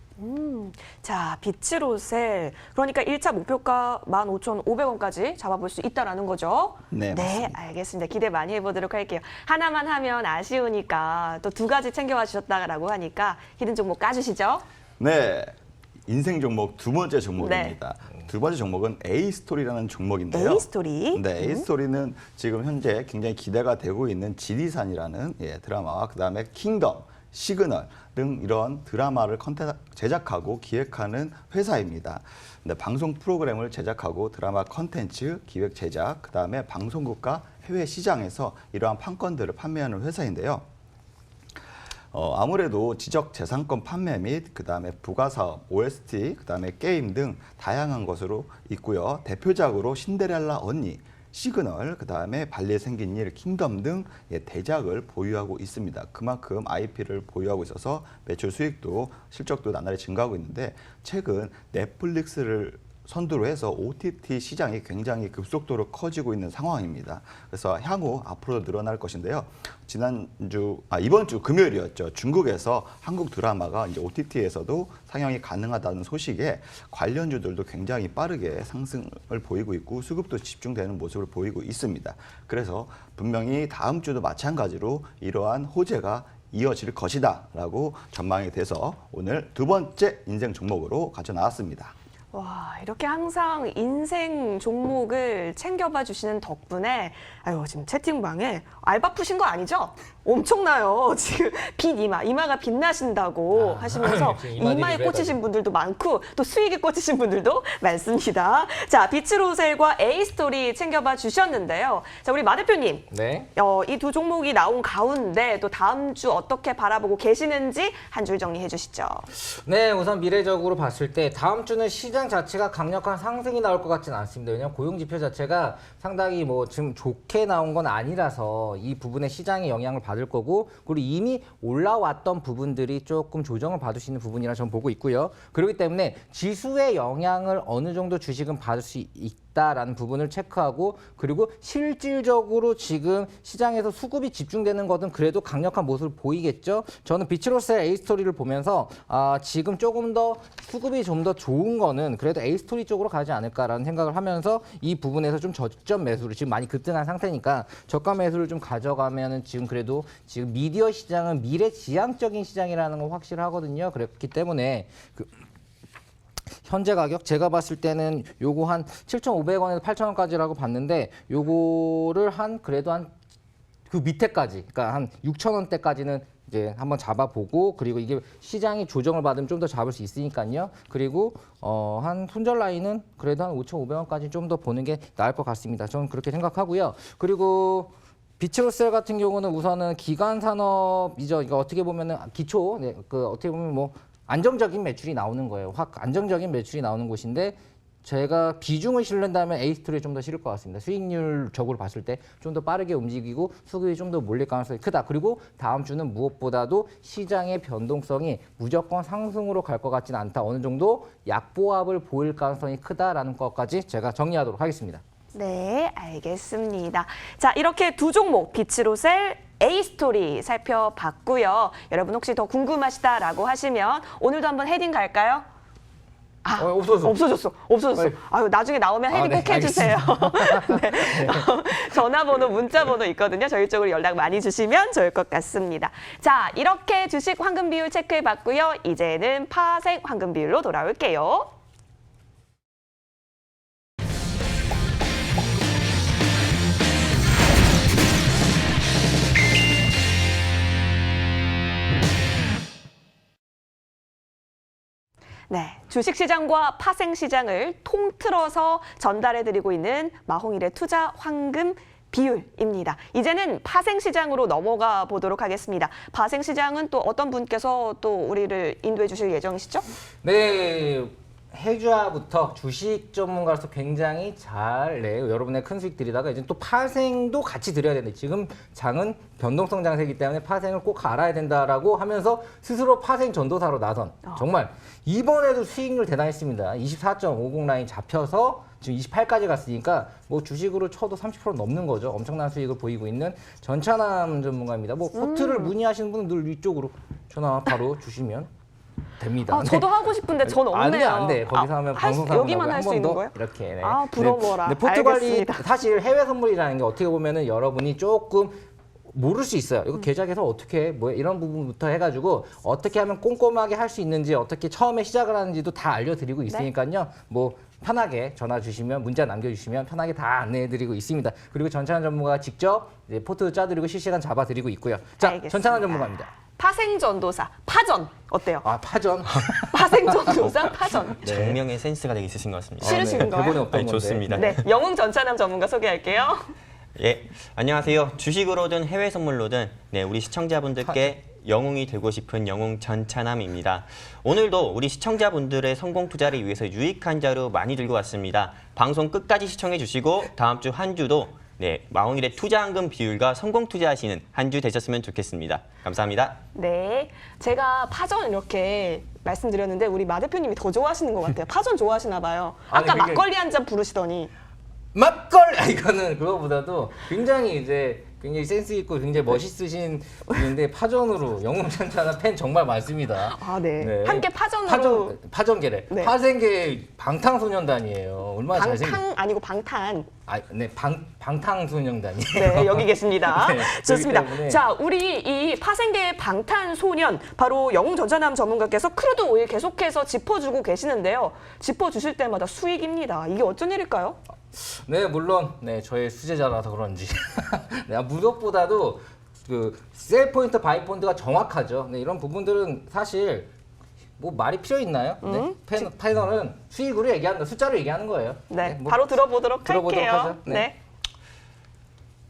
자, 비츠로셀. 그러니까 1차 목표가 15,500원까지 잡아볼 수 있다라는 거죠? 네, 네, 맞습니다. 알겠습니다. 기대 많이 해보도록 할게요. 하나만 하면 아쉬우니까 또 두 가지 챙겨와 주셨다고 하니까 히든 종목 까주시죠? 네, 인생 종목 두 번째 종목입니다. 두 번째 종목은 A스토리라는 종목인데요. A스토리. 네, A스토리는 지금 현재 굉장히 기대가 되고 있는 지리산이라는 드라마와 그다음에 킹덤, 시그널 등 이런 드라마를 제작하고 기획하는 회사입니다. 네, 방송 프로그램을 제작하고 드라마 컨텐츠, 기획 제작, 그다음에 방송국과 해외 시장에서 이러한 판권들을 판매하는 회사인데요. 아무래도 지적재산권 판매 및 그다음에 부가사업, OST, 그다음에 게임 등 다양한 것으로 있고요. 대표작으로 신데렐라 언니, 시그널, 그다음에 발리에 생긴 일, 킹덤 등 대작을 보유하고 있습니다. 그만큼 IP를 보유하고 있어서 매출 수익도 실적도 나날이 증가하고 있는데 최근 넷플릭스를 선두로 해서 OTT 시장이 굉장히 급속도로 커지고 있는 상황입니다. 그래서 향후 앞으로 늘어날 것인데요. 이번 주 금요일이었죠. 중국에서 한국 드라마가 이제 OTT에서도 상영이 가능하다는 소식에 관련주들도 굉장히 빠르게 상승을 보이고 있고 수급도 집중되는 모습을 보이고 있습니다. 그래서 분명히 다음 주도 마찬가지로 이러한 호재가 이어질 것이다라고 전망이 돼서 오늘 두 번째 인생 종목으로 가져 나왔습니다. 와, 이렇게 항상 인생 종목을 챙겨봐 주시는 덕분에 아유, 지금 채팅방에 알바 푸신 거 아니죠? 엄청나요. 지금 이마가 빛나신다고 하시면서 지금 이마들이 이마에 그래가지고. 꽂히신 분들도 많고 또 수익에 꽂히신 분들도 많습니다. 자, 비츠로셀과 A스토리 챙겨봐 주셨는데요. 자, 우리 마 대표님. 네. 이 두 종목이 나온 가운데 또 다음 주 어떻게 바라보고 계시는지 한 줄 정리해 주시죠. 네, 우선 미래적으로 봤을 때 다음 주는 시장 자체가 강력한 상승이 나올 것 같지는 않습니다. 왜냐하면 고용지표 자체가 상당히 뭐 지금 좋게 나온 건 아니라서 이 부분에 시장의 영향을 받을 거고, 그리고 이미 올라왔던 부분들이 조금 조정을 받을 수 있는 부분이라 저는 보고 있고요. 그렇기 때문에 지수의 영향을 어느 정도 주식은 받을 수 있다라는 부분을 체크하고 그리고 실질적으로 지금 시장에서 수급이 집중되는 것은 그래도 강력한 모습을 보이겠죠. 저는 비치로스의 A스토리를 보면서 지금 조금 더 수급이 좀 더 좋은 거는 그래도 A스토리 쪽으로 가지 않을까라는 생각을 하면서 이 부분에서 좀 저점 매수를 지금 많이 급등한 상태니까 저가 매수를 좀 가져가면은 지금 그래도 지금 미디어 시장은 미래지향적인 시장이라는 건 확실하거든요. 그렇기 때문에 현재 가격 제가 봤을 때는 요거 한 7,500원에서 8,000원까지라고 봤는데 요거를 그래도 한 그 밑에까지 그러니까 한 6,000원대까지는 이제 한번 잡아보고 그리고 이게 시장이 조정을 받으면 좀 더 잡을 수 있으니까요. 그리고 한 손절 라인은 그래도 한 5,500원까지 좀 더 보는 게 나을 것 같습니다. 저는 그렇게 생각하고요. 그리고 비치로셀 같은 경우는 우선은 기간 산업이죠. 이거 어떻게 보면은 기초, 어떻게 보면 뭐 안정적인 매출이 나오는 거예요. 안정적인 매출이 나오는 곳인데 제가 비중을 실른다면 A스토리에 좀 더 실을 것 같습니다. 수익률적으로 봤을 때 좀 더 빠르게 움직이고 수급이 좀 더 몰릴 가능성이 크다. 그리고 다음 주는 무엇보다도 시장의 변동성이 무조건 상승으로 갈 것 같지는 않다. 어느 정도 약보합을 보일 가능성이 크다라는 것까지 제가 정리하도록 하겠습니다. 네, 알겠습니다. 자, 이렇게 두 종목 비치로셀 A스토리 살펴봤고요. 여러분 혹시 더 궁금하시다라고 하시면 오늘도 한번 헤딩 갈까요? 없어졌어. 빨리. 아유, 나중에 나오면 헤딩 네, 꼭 해주세요. 네. 전화번호, 문자번호 있거든요. 저희 쪽으로 연락 많이 주시면 좋을 것 같습니다. 자, 이렇게 주식 황금 비율 체크해봤고요. 이제는 파생 황금 비율로 돌아올게요. 네, 주식시장과 파생시장을 통틀어서 전달해드리고 있는 마홍일의 투자 황금 비율입니다. 이제는 파생시장으로 넘어가 보도록 하겠습니다. 파생시장은 또 어떤 분께서 또 우리를 인도해 주실 예정이시죠? 네, 해주화부터 주식 전문가로서 굉장히 잘 여러분의 큰 수익 들이다가 이제 또 파생도 같이 드려야 되는데 지금 장은 변동성 장세이기 때문에 파생을 꼭 알아야 된다라고 하면서 스스로 파생 전도사로 나선 정말 이번에도 수익률 대단했습니다. 24.50 라인 잡혀서 지금 28까지 갔으니까 뭐 주식으로 쳐도 30% 넘는 거죠. 엄청난 수익을 보이고 있는 전찬남 전문가입니다. 뭐 포트를 문의하시는 분은 늘 위쪽으로 전화 바로 주시면 됩니다. 저도 하고 싶은데 전 없네요. 안 돼. 거기서 하면 방송사 여기만 할 수 있는 거예요? 이렇게. 네. 부러워라. 네, 포트 관리 알겠습니다. 사실 해외 선물이라는 게 어떻게 보면은 여러분이 조금 모를 수 있어요. 이거 계좌에서 어떻게 뭐 이런 부분부터 해가지고 어떻게 하면 꼼꼼하게 할 수 있는지 어떻게 처음에 시작을 하는지도 다 알려드리고 있으니까요. 뭐 편하게 전화 주시면 문자 남겨주시면 편하게 다 안내해드리고 있습니다. 그리고 전찬환 전문가가 직접 이제 포트 짜드리고 실시간 잡아드리고 있고요. 자, 알겠습니다. 전찬환 전문가입니다. 파생전도사, 파전 어때요? 파전. 파생전도사, 파전. 네. 장명의 센스가 되게 있으신 것 같습니다. 싫으신 거예요? 대본에 없던 건데. 좋습니다. 네, 영웅 전찬남 전문가 소개할게요. 예, 안녕하세요. 주식으로든 해외 선물로든 우리 시청자분들께 영웅이 되고 싶은 영웅 전찬함입니다. 오늘도 우리 시청자분들의 성공 투자를 위해서 유익한 자료 많이 들고 왔습니다. 방송 끝까지 시청해 주시고 다음 주 한 주도 마홍일의 투자한금 비율과 성공 투자하시는 한 주 되셨으면 좋겠습니다. 감사합니다. 네, 제가 파전 이렇게 말씀드렸는데 우리 마 대표님이 더 좋아하시는 것 같아요. 파전 좋아하시나 봐요. 아까 아니, 그게- 막걸리 한 잔 부르시더니. 막걸리! 이거는 그거보다도 굉장히 센스 있고 굉장히 멋있으신 분인데 파전으로 영웅 천찬한 팬 정말 많습니다. 네. 함께 파전으로. 파전계래. 네. 파생계 방탄소년단이에요. 얼마나 잘생긴. 방탕 아니고 방탄. 방탄소년단이. 네, 여기 계십니다. 네, 좋습니다. 그렇기 때문에. 자, 우리 이 파생계의 방탄소년, 바로 영웅 전찬남 전문가께서 크루드 오일 계속해서 짚어주고 계시는데요. 짚어주실 때마다 수익입니다. 이게 어쩐 일일까요? 네, 물론 저의 수제자라서 그런지 무엇보다도 셀 포인트, 바이 포인트가 정확하죠. 이런 부분들은 사실 뭐 말이 필요 있나요? 패널은 수익으로 얘기하는 거, 숫자로 얘기하는 거예요. 네, 뭐 바로 들어보도록 들어보도록 할게요. 하죠. 네. 네.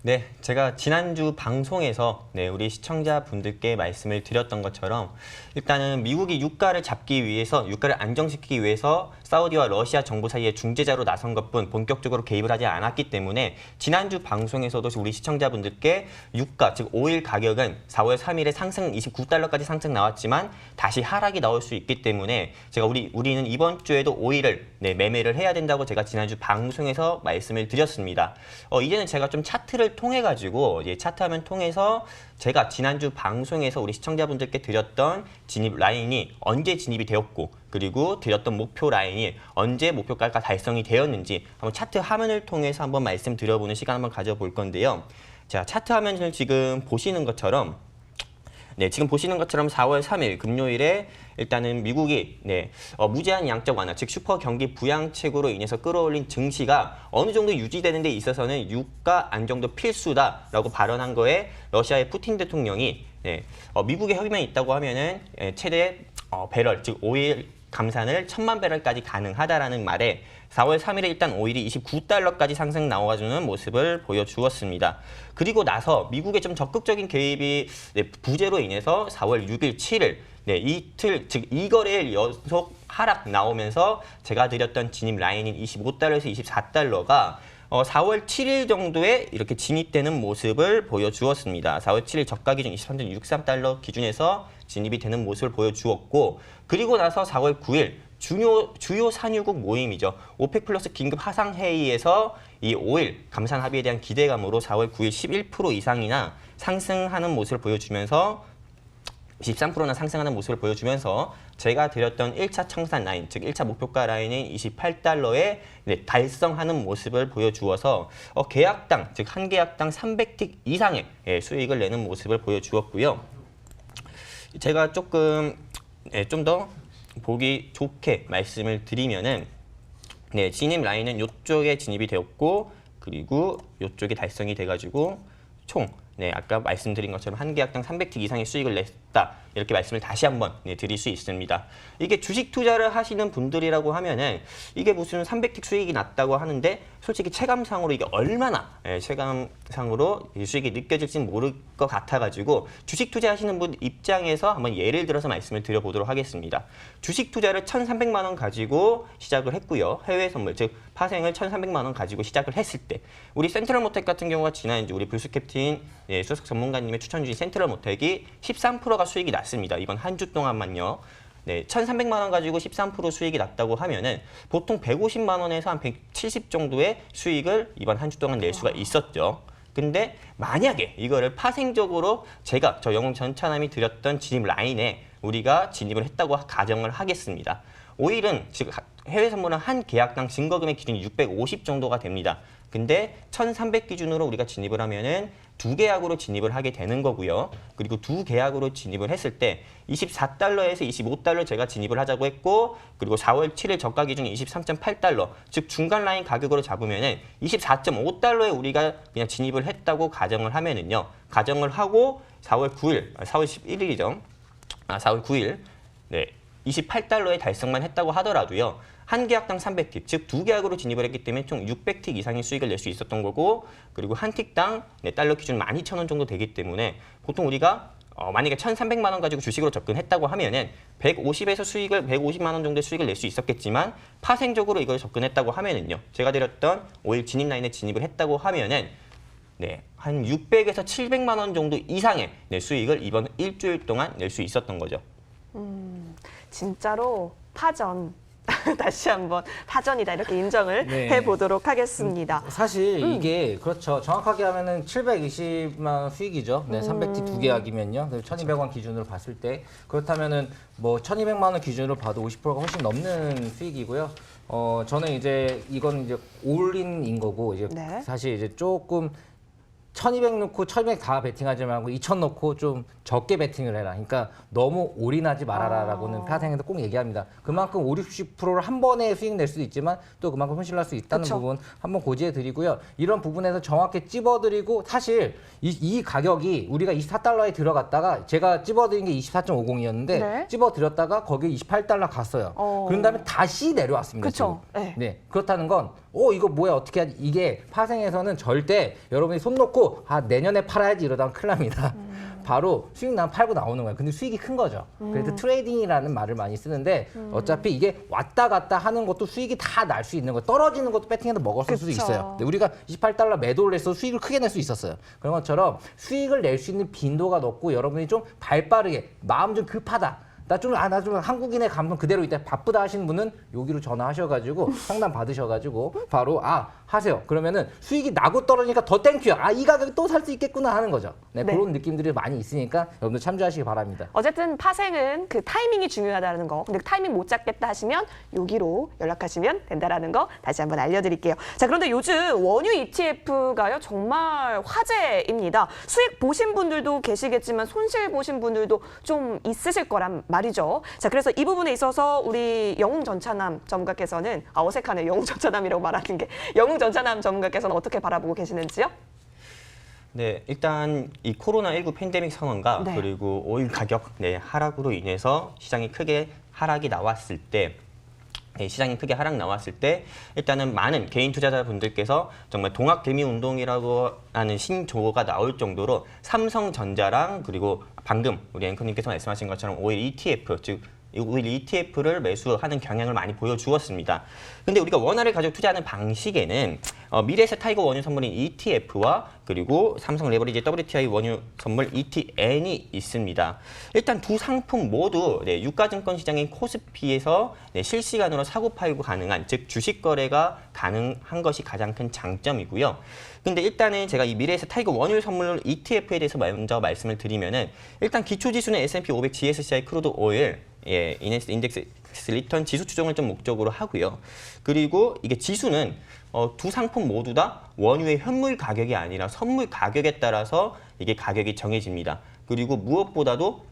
네, 제가 지난주 방송에서 우리 시청자분들께 말씀을 드렸던 것처럼 일단은 미국이 유가를 잡기 위해서, 유가를 안정시키기 위해서 사우디와 러시아 정부 사이에 중재자로 나선 것뿐 본격적으로 개입을 하지 않았기 때문에 지난주 방송에서도 우리 시청자분들께 유가, 즉 오일 가격은 4월 3일에 상승 29달러까지 상승 나왔지만 다시 하락이 나올 수 있기 때문에 제가 우리는 이번 주에도 오일을 매매를 해야 된다고 제가 지난주 방송에서 말씀을 드렸습니다. 이제는 제가 좀 차트를 통해 가지고 차트 화면 통해서 제가 지난주 방송에서 우리 시청자분들께 드렸던 진입 라인이 언제 진입이 되었고, 그리고 드렸던 목표 라인이 언제 목표가가 달성이 되었는지 한번 차트 화면을 통해서 한번 말씀드려보는 시간 한번 가져볼 건데요. 자, 차트 화면을 지금 보시는 것처럼 지금 보시는 것처럼 4월 3일 금요일에 일단은 미국이 무제한 양적 완화, 즉 슈퍼 경기 부양책으로 인해서 끌어올린 증시가 어느 정도 유지되는 데 있어서는 유가 안정도 필수다라고 발언한 거에 러시아의 푸틴 대통령이 미국의 협의만 있다고 하면은 최대 배럴, 즉 오일 감산을 1000만 배럴까지 가능하다라는 말에 4월 3일에 일단 오일이 29달러까지 상승 나와주는 모습을 보여주었습니다. 그리고 나서 미국의 좀 적극적인 개입이 부재로 인해서 4월 6일, 7일 이틀, 즉 2거래일 연속 하락 나오면서 제가 드렸던 진입 라인인 25달러에서 24달러가 4월 7일 정도에 이렇게 진입되는 모습을 보여주었습니다. 4월 7일 저가 기준 23.63달러 기준에서 진입이 되는 모습을 보여주었고, 그리고 나서 4월 9일 주요 산유국 모임이죠. 오펙 플러스 긴급 하상회의에서 이 오일 감산 합의에 대한 기대감으로 4월 9일 11% 이상이나 상승하는 모습을 보여주면서 23%나 상승하는 모습을 보여주면서 제가 드렸던 1차 청산 라인, 즉 1차 목표가 라인인 28달러에 달성하는 모습을 보여주어서 계약당, 즉 한 계약당 300틱 이상의 수익을 내는 모습을 보여주었고요. 제가 조금 좀 더 보기 좋게 말씀을 드리면은 진입 라인은 이쪽에 진입이 되었고, 그리고 이쪽에 달성이 돼가지고 총 아까 말씀드린 것처럼 한 계약당 300틱 이상의 수익을 냈다, 이렇게 말씀을 다시 한번 드릴 수 있습니다. 이게 주식 투자를 하시는 분들이라고 하면은 이게 무슨 300틱 수익이 났다고 하는데 솔직히 체감상으로 이게 얼마나 체감상으로 수익이 느껴질지는 모를 것 같아가지고 주식 투자하시는 분 입장에서 한번 예를 들어서 말씀을 드려보도록 하겠습니다. 주식 투자를 1,300만 원 가지고 시작을 했고요. 해외 선물, 즉 파생을 1,300만 원 가지고 시작을 했을 때 우리 센트럴모텍 같은 경우가 지난주 우리 불스캡틴 수석 전문가님의 추천 주신 센트럴모텍이 13%가 수익이 났습니다. 이번 한 주 동안만요. 1,300만 원 가지고 13% 수익이 났다고 하면은 보통 150만 원에서 한 170 정도의 수익을 이번 한 주 동안 낼 수가 있었죠. 근데 만약에 이거를 파생적으로 제가 저 영웅 전차남이 드렸던 진입 라인에 우리가 진입을 했다고 가정을 하겠습니다. 오일은 즉 해외 선물은 한 계약당 증거금의 기준이 650 정도가 됩니다. 근데 1,300 기준으로 우리가 진입을 하면은 두 계약으로 진입을 하게 되는 거고요. 그리고 두 계약으로 진입을 했을 때 24달러에서 25달러 제가 진입을 하자고 했고, 그리고 4월 7일 저가 기준이 23.8달러, 즉 중간 라인 가격으로 잡으면은 24.5달러에 우리가 그냥 진입을 했다고 가정을 하면은요. 가정을 하고 4월 11일이죠. 4월 9일 28달러에 달성만 했다고 하더라도요. 한 계약당 300틱, 즉 두 계약으로 진입을 했기 때문에 총 600틱 이상의 수익을 낼 수 있었던 거고, 그리고 한 틱당 달러 기준 12,000원 정도 되기 때문에 보통 우리가 만약에 1,300만 원 가지고 주식으로 접근했다고 하면은 150만 원 정도의 수익을 낼 수 있었겠지만 파생적으로 이걸 접근했다고 하면은요. 제가 드렸던 오일 진입 라인에 진입을 했다고 하면은 한 600에서 700만 원 정도 이상의 수익을 이번 일주일 동안 낼 수 있었던 거죠. 진짜로 파전. 다시 한번 파전이다 이렇게 인정을 해보도록 하겠습니다. 사실 이게 그렇죠. 정확하게 하면은 720만 원 수익이죠. 300티 두 계약이면요. 1,200원 기준으로 봤을 때 그렇다면은 뭐 1,200만 원 기준으로 봐도 50%가 훨씬 넘는 수익이고요. 저는 이제 이건 이제 올인인 거고 이제 사실 이제 조금 1,200 넣고 1,200 다 베팅하지 말고 2,000 넣고 좀 적게 베팅을 해라. 그러니까 너무 올인하지 말아라라고는 파생에서 꼭 얘기합니다. 그만큼 50, 60%를 한 번에 수익 낼 수도 있지만 또 그만큼 손실 날 수 있다는 부분 한번 고지해 드리고요. 이런 부분에서 정확히 찝어드리고 사실 이 가격이 우리가 24달러에 들어갔다가 제가 찝어드린 게 24.50이었는데 찝어드렸다가 거기 28달러 갔어요. 그런 다음에 다시 내려왔습니다. 그렇죠. 그렇다는 건 이거 뭐야 어떻게 하지? 이게 파생에서는 절대 여러분이 손 놓고 내년에 팔아야지 이러다가 큰일 납니다. 바로 수익 나면 팔고 나오는 거예요. 근데 수익이 큰 거죠. 그래서 트레이딩이라는 말을 많이 쓰는데 어차피 이게 왔다 갔다 하는 것도 수익이 다 날 수 있는 거예요. 떨어지는 것도 배팅해서 먹었을 수도 그쵸. 있어요. 근데 우리가 28달러 매도를 해서 수익을 크게 낼 수 있었어요. 그런 것처럼 수익을 낼 수 있는 빈도가 높고 여러분이 좀 발빠르게 마음 좀 급하다. 나 좀 한국인의 감성 그대로 있다. 바쁘다 하시는 분은 여기로 전화하셔가지고 상담 받으셔가지고 바로 하세요. 그러면은 수익이 나고 떨어지니까 더 땡큐야. 이 가격에 또 살 수 있겠구나 하는 거죠. 네, 네. 그런 느낌들이 많이 있으니까 여러분들 참조하시기 바랍니다. 어쨌든 파생은 그 타이밍이 중요하다는 거. 근데 타이밍 못 잡겠다 하시면 여기로 연락하시면 된다라는 거 다시 한번 알려드릴게요. 자, 그런데 요즘 원유 ETF가요 정말 화제입니다. 수익 보신 분들도 계시겠지만 손실 보신 분들도 좀 있으실 거란 말이죠. 자, 그래서 이 부분에 있어서 우리 영웅전차남 전문가께서는 어색하네요. 영웅전차남이라고 말하는 게 영웅전차남 전문가께서는 어떻게 바라보고 계시는지요? 네, 일단 이 코로나19 팬데믹 상황과 네. 그리고 오일 가격 하락으로 인해서 시장이 크게 하락이 나왔을 때 시장이 크게 하락 나왔을 때 일단은 많은 개인 투자자분들께서 정말 동학개미 운동이라고 하는 신조어가 나올 정도로 삼성전자랑 그리고 방금 우리 앵커님께서 말씀하신 것처럼 오일 ETF 즉 오일 ETF를 매수하는 경향을 많이 보여주었습니다. 근데 우리가 원화를 가지고 투자하는 방식에는 미래에셋 타이거 원유 선물인 ETF와 그리고 삼성 레버리지 WTI 원유 선물 ETN이 있습니다. 일단 두 상품 모두 유가증권 시장인 코스피에서 실시간으로 사고팔고 가능한 즉 주식 거래가 가능한 것이 가장 큰 장점이고요. 근데 일단은 제가 이 미래에셋 타이거 원유 선물 ETF에 대해서 먼저 말씀을 드리면은 일단 기초지수는 S&P 500 GSCI 크루드 오일 인덱스 리턴 지수 추종을 좀 목적으로 하고요. 그리고 이게 지수는 두 상품 모두 다 원유의 현물 가격이 아니라 선물 가격에 따라서 이게 가격이 정해집니다. 그리고 무엇보다도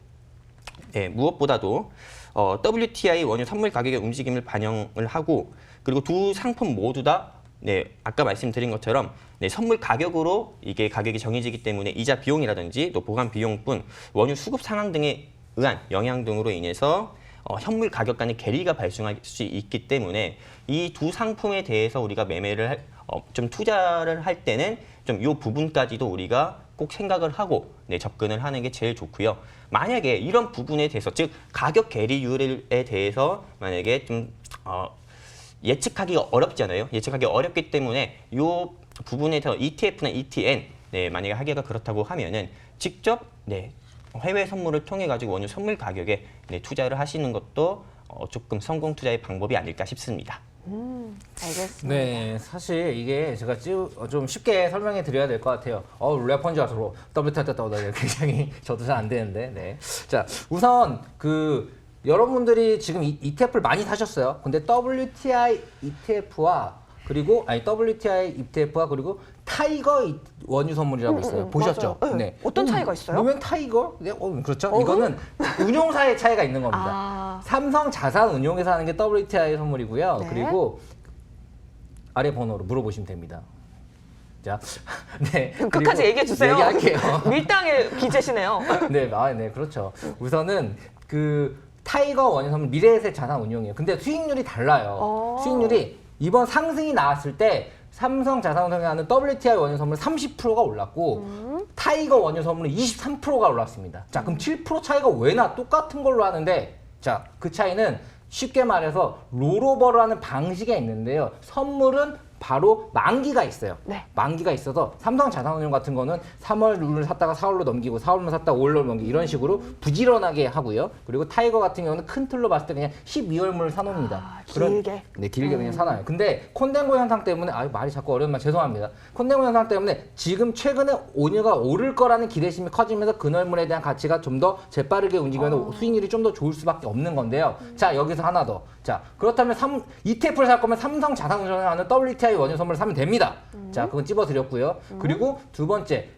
WTI 원유 선물 가격의 움직임을 반영을 하고 그리고 두 상품 모두 다 아까 말씀드린 것처럼 선물 가격으로 이게 가격이 정해지기 때문에 이자 비용이라든지 또 보관 비용뿐 원유 수급 상황 등에 의한 영향 등으로 인해서 현물 가격 간의 괴리가 발생할 수 있기 때문에 이 두 상품에 대해서 우리가 매매를 좀 투자를 할 때는 좀 이 부분까지도 우리가 꼭 생각을 하고 접근을 하는 게 제일 좋고요. 만약에 이런 부분에 대해서 즉 가격 괴리율에 대해서 만약에 좀 예측하기가 어렵잖아요. 예측하기 어렵기 때문에 이 부분에서 ETF나 ETN 만약에 하기가 그렇다고 하면은 직접 해외 선물을 통해 가지고 원유 선물 가격에 투자를 하시는 것도 조금 성공 투자의 방법이 아닐까 싶습니다. 알겠습니다. 네, 사실 이게 제가 좀 쉽게 설명해 드려야 될 것 같아요. 래퍼인지 알아서 WTI 굉장히 저도 잘 안 되는데. 네. 자, 우선 여러분들이 지금 ETF를 많이 사셨어요. 근데 WTI ETF와 그리고 타이거 원유 선물이라고 있어요. 보셨죠? 맞아요. 네. 어떤 차이가 있어요? 왜 타이거? 그렇죠. 이거는 운용사의 차이가 있는 겁니다. 삼성 자산 운용에서 하는 게 WTI 선물이고요. 네. 그리고 아래 번호로 물어보시면 됩니다. 자, 끝까지 얘기해 주세요. 얘기할게요. 밀당의 기재시네요. 네, 그렇죠. 우선은 타이거 원유 선물 미래에셋 자산 운용이에요. 근데 수익률이 달라요. 수익률이 이번 상승이 나왔을 때 삼성 자산운용에 하는 WTI 원유 선물 30%가 올랐고 타이거 원유 선물은 23%가 올랐습니다. 자, 그럼 7% 차이가 왜 나? 똑같은 걸로 하는데 자, 그 차이는 쉽게 말해서 롤오버라는 방식이 있는데요. 선물은 바로 만기가 있어요. 네. 만기가 있어서 삼성 자산운용 같은 거는 3월을 샀다가 4월로 넘기고 4월만 샀다가 5월로 넘기고 이런 식으로 부지런하게 하고요. 그리고 타이거 같은 경우는 큰 틀로 봤을 때 그냥 12월물을 사놓습니다. 길게. 길게 그냥 사놔요. 근데 콘덴고 현상 때문에 말이 자꾸 어려운 말 죄송합니다. 콘덴고 현상 때문에 지금 최근에 원유가 오를 거라는 기대심이 커지면서 근월물에 대한 가치가 좀 더 재빠르게 움직이면 수익률이 좀 더 좋을 수밖에 없는 건데요. 자, 여기서 하나 더. 자, 그렇다면 ETF를 살 거면 삼성 자산운용에 하는 WTI 원유 선물을 사면 됩니다. 자, 그건 찝어드렸고요. 그리고 두 번째,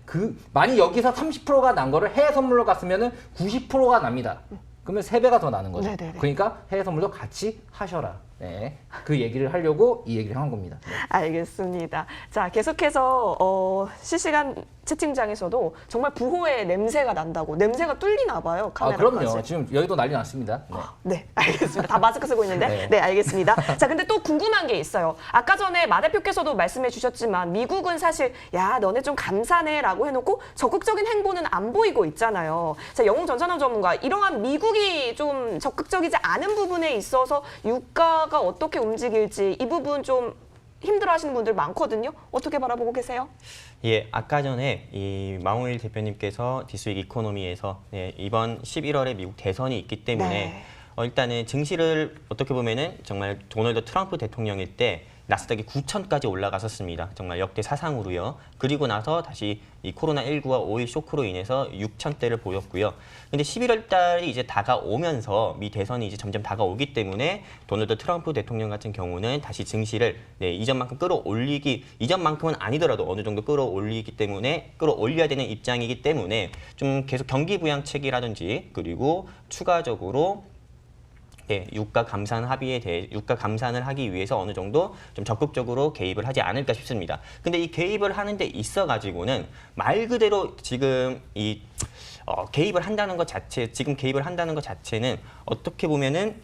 만약 여기서 30%가 난 거를 해외 선물로 갔으면 90%가 납니다. 그러면 3배가 더 나는 거죠. 네네네. 그러니까 해외 선물도 같이 하셔라. 네, 그 얘기를 하려고 이 얘기를 한 겁니다. 네. 알겠습니다. 자, 계속해서 실시간 채팅장에서도 정말 부호의 냄새가 난다고. 냄새가 뚫리나 봐요, 카메라까지. 그럼요. 지금 여의도 난리 났습니다. 네. 네, 알겠습니다. 다 마스크 쓰고 있는데. 네. 네, 알겠습니다. 자, 근데 또 궁금한 게 있어요. 아까 전에 마 대표께서도 말씀해 주셨지만 미국은 사실 야, 너네 좀 감사네라고 해놓고 적극적인 행보는 안 보이고 있잖아요. 자, 영웅 전찬업 전문가, 이러한 미국이 좀 적극적이지 않은 부분에 있어서 유가가 어떻게 움직일지 이 부분 좀 힘들어하시는 분들 많거든요. 어떻게 바라보고 계세요? 예, 아까 전에 이 마홍일 대표님께서 디스윅 이코노미에서 이번 11월에 미국 대선이 있기 때문에 네. 일단은 증시를 어떻게 보면은 정말 도널드 트럼프 대통령일 때 나스닥이 9천까지 올라갔었습니다. 정말 역대 사상으로요. 그리고 나서 다시 이 코로나19와 오일 쇼크로 인해서 6천대를 보였고요. 근데 11월 달이 이제 다가오면서 미 대선이 이제 점점 다가오기 때문에 도널드 트럼프 대통령 같은 경우는 다시 증시를 이전만큼 이전만큼은 아니더라도 어느 정도 끌어올리기 때문에 끌어올려야 되는 입장이기 때문에 좀 계속 경기 부양책이라든지 그리고 추가적으로 유가 감산 합의에 대해 유가 감산을 하기 위해서 어느 정도 좀 적극적으로 개입을 하지 않을까 싶습니다. 근데 이 개입을 하는 데 있어 가지고는 말 그대로 지금 이 개입을 한다는 것 자체는 어떻게 보면은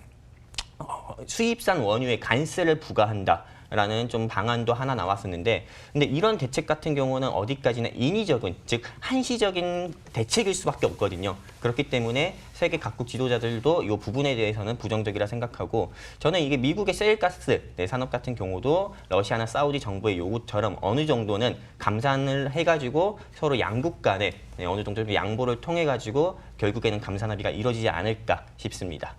수입산 원유에 관세를 부과한다. 라는 좀 방안도 하나 나왔었는데, 근데 이런 대책 같은 경우는 어디까지나 인위적인, 즉 한시적인 대책일 수밖에 없거든요. 그렇기 때문에 세계 각국 지도자들도 이 부분에 대해서는 부정적이라 생각하고, 저는 이게 미국의 셰일가스 산업 같은 경우도 러시아나 사우디 정부의 요구처럼 어느 정도는 감산을 해가지고 서로 양국 간에 어느 정도 양보를 통해 가지고 결국에는 감산 합의가 이루어지지 않을까 싶습니다.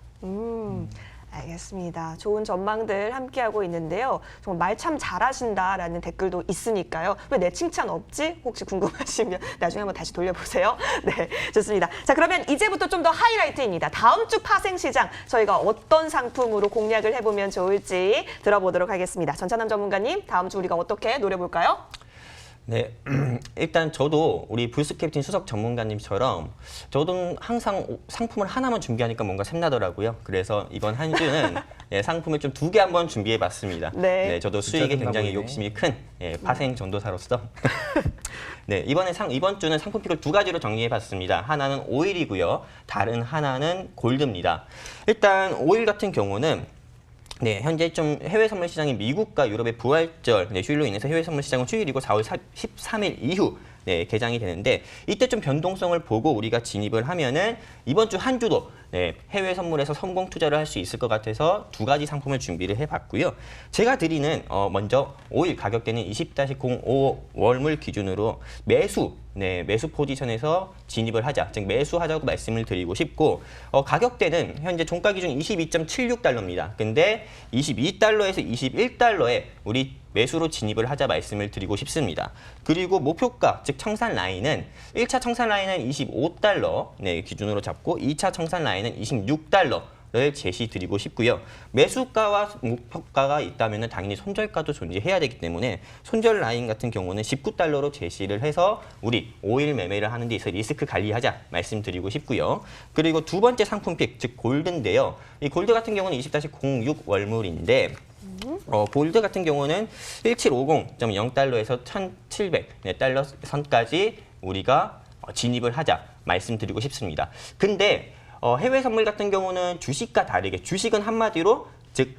알겠습니다. 좋은 전망들 함께하고 있는데요. 정말 말 참 잘하신다라는 댓글도 있으니까요. 왜 내 칭찬 없지? 혹시 궁금하시면 나중에 한번 다시 돌려보세요. 네, 좋습니다. 자, 그러면 이제부터 좀 더 하이라이트입니다. 다음 주 파생시장 저희가 어떤 상품으로 공략을 해보면 좋을지 들어보도록 하겠습니다. 전찬남 전문가님, 다음 주 우리가 어떻게 노려볼까요? 네, 일단 저도 우리 불스캡틴 수석 전문가님처럼 저도 항상 상품을 하나만 준비하니까 뭔가 샘나더라고요. 그래서 이번 한 주는 상품을 좀 2개 한번 준비해봤습니다. 네. 저도 진짜 수익에 좋나 굉장히 보이네. 욕심이 큰 파생 전도사로서 네, 이번 주는 상품픽을 2가지로 정리해봤습니다. 하나는 오일이고요. 다른 하나는 골드입니다. 일단 오일 같은 경우는 현재 좀 해외 선물 시장이 미국과 유럽의 부활절 휴일로 인해서 해외 선물 시장은 휴일이고 4월 13일 이후 개장이 되는데, 이때 좀 변동성을 보고 우리가 진입을 하면은 이번 주 한 주도 해외 선물에서 성공 투자를 할 수 있을 것 같아서 2가지 상품을 준비를 해봤고요. 제가 드리는 먼저 오일 가격대는 20-05 월물 기준으로 매수 포지션에서 진입을 하자, 즉 매수하자고 말씀을 드리고 싶고, 가격대는 현재 종가 기준 22.76달러입니다. 근데 22달러에서 21달러에 우리 매수로 진입을 하자 말씀을 드리고 싶습니다. 그리고 목표가, 즉 청산 라인은 1차 청산 라인은 25달러 기준으로 잡고 2차 청산 라인은 26달러를 제시드리고 싶고요. 매수가와 목표가가 있다면 당연히 손절가도 존재해야 되기 때문에 손절 라인 같은 경우는 19달러로 제시를 해서 우리 오일 매매를 하는 데 있어 리스크 관리하자 말씀드리고 싶고요. 그리고 두 번째 상품픽, 즉 골드인데요. 이 골드 같은 경우는 20-06 월물인데 골드 같은 경우는 1750.0달러에서 1700달러 선까지 우리가 진입을 하자 말씀드리고 싶습니다. 근데 해외 선물 같은 경우는 주식과 다르게, 주식은 한마디로 즉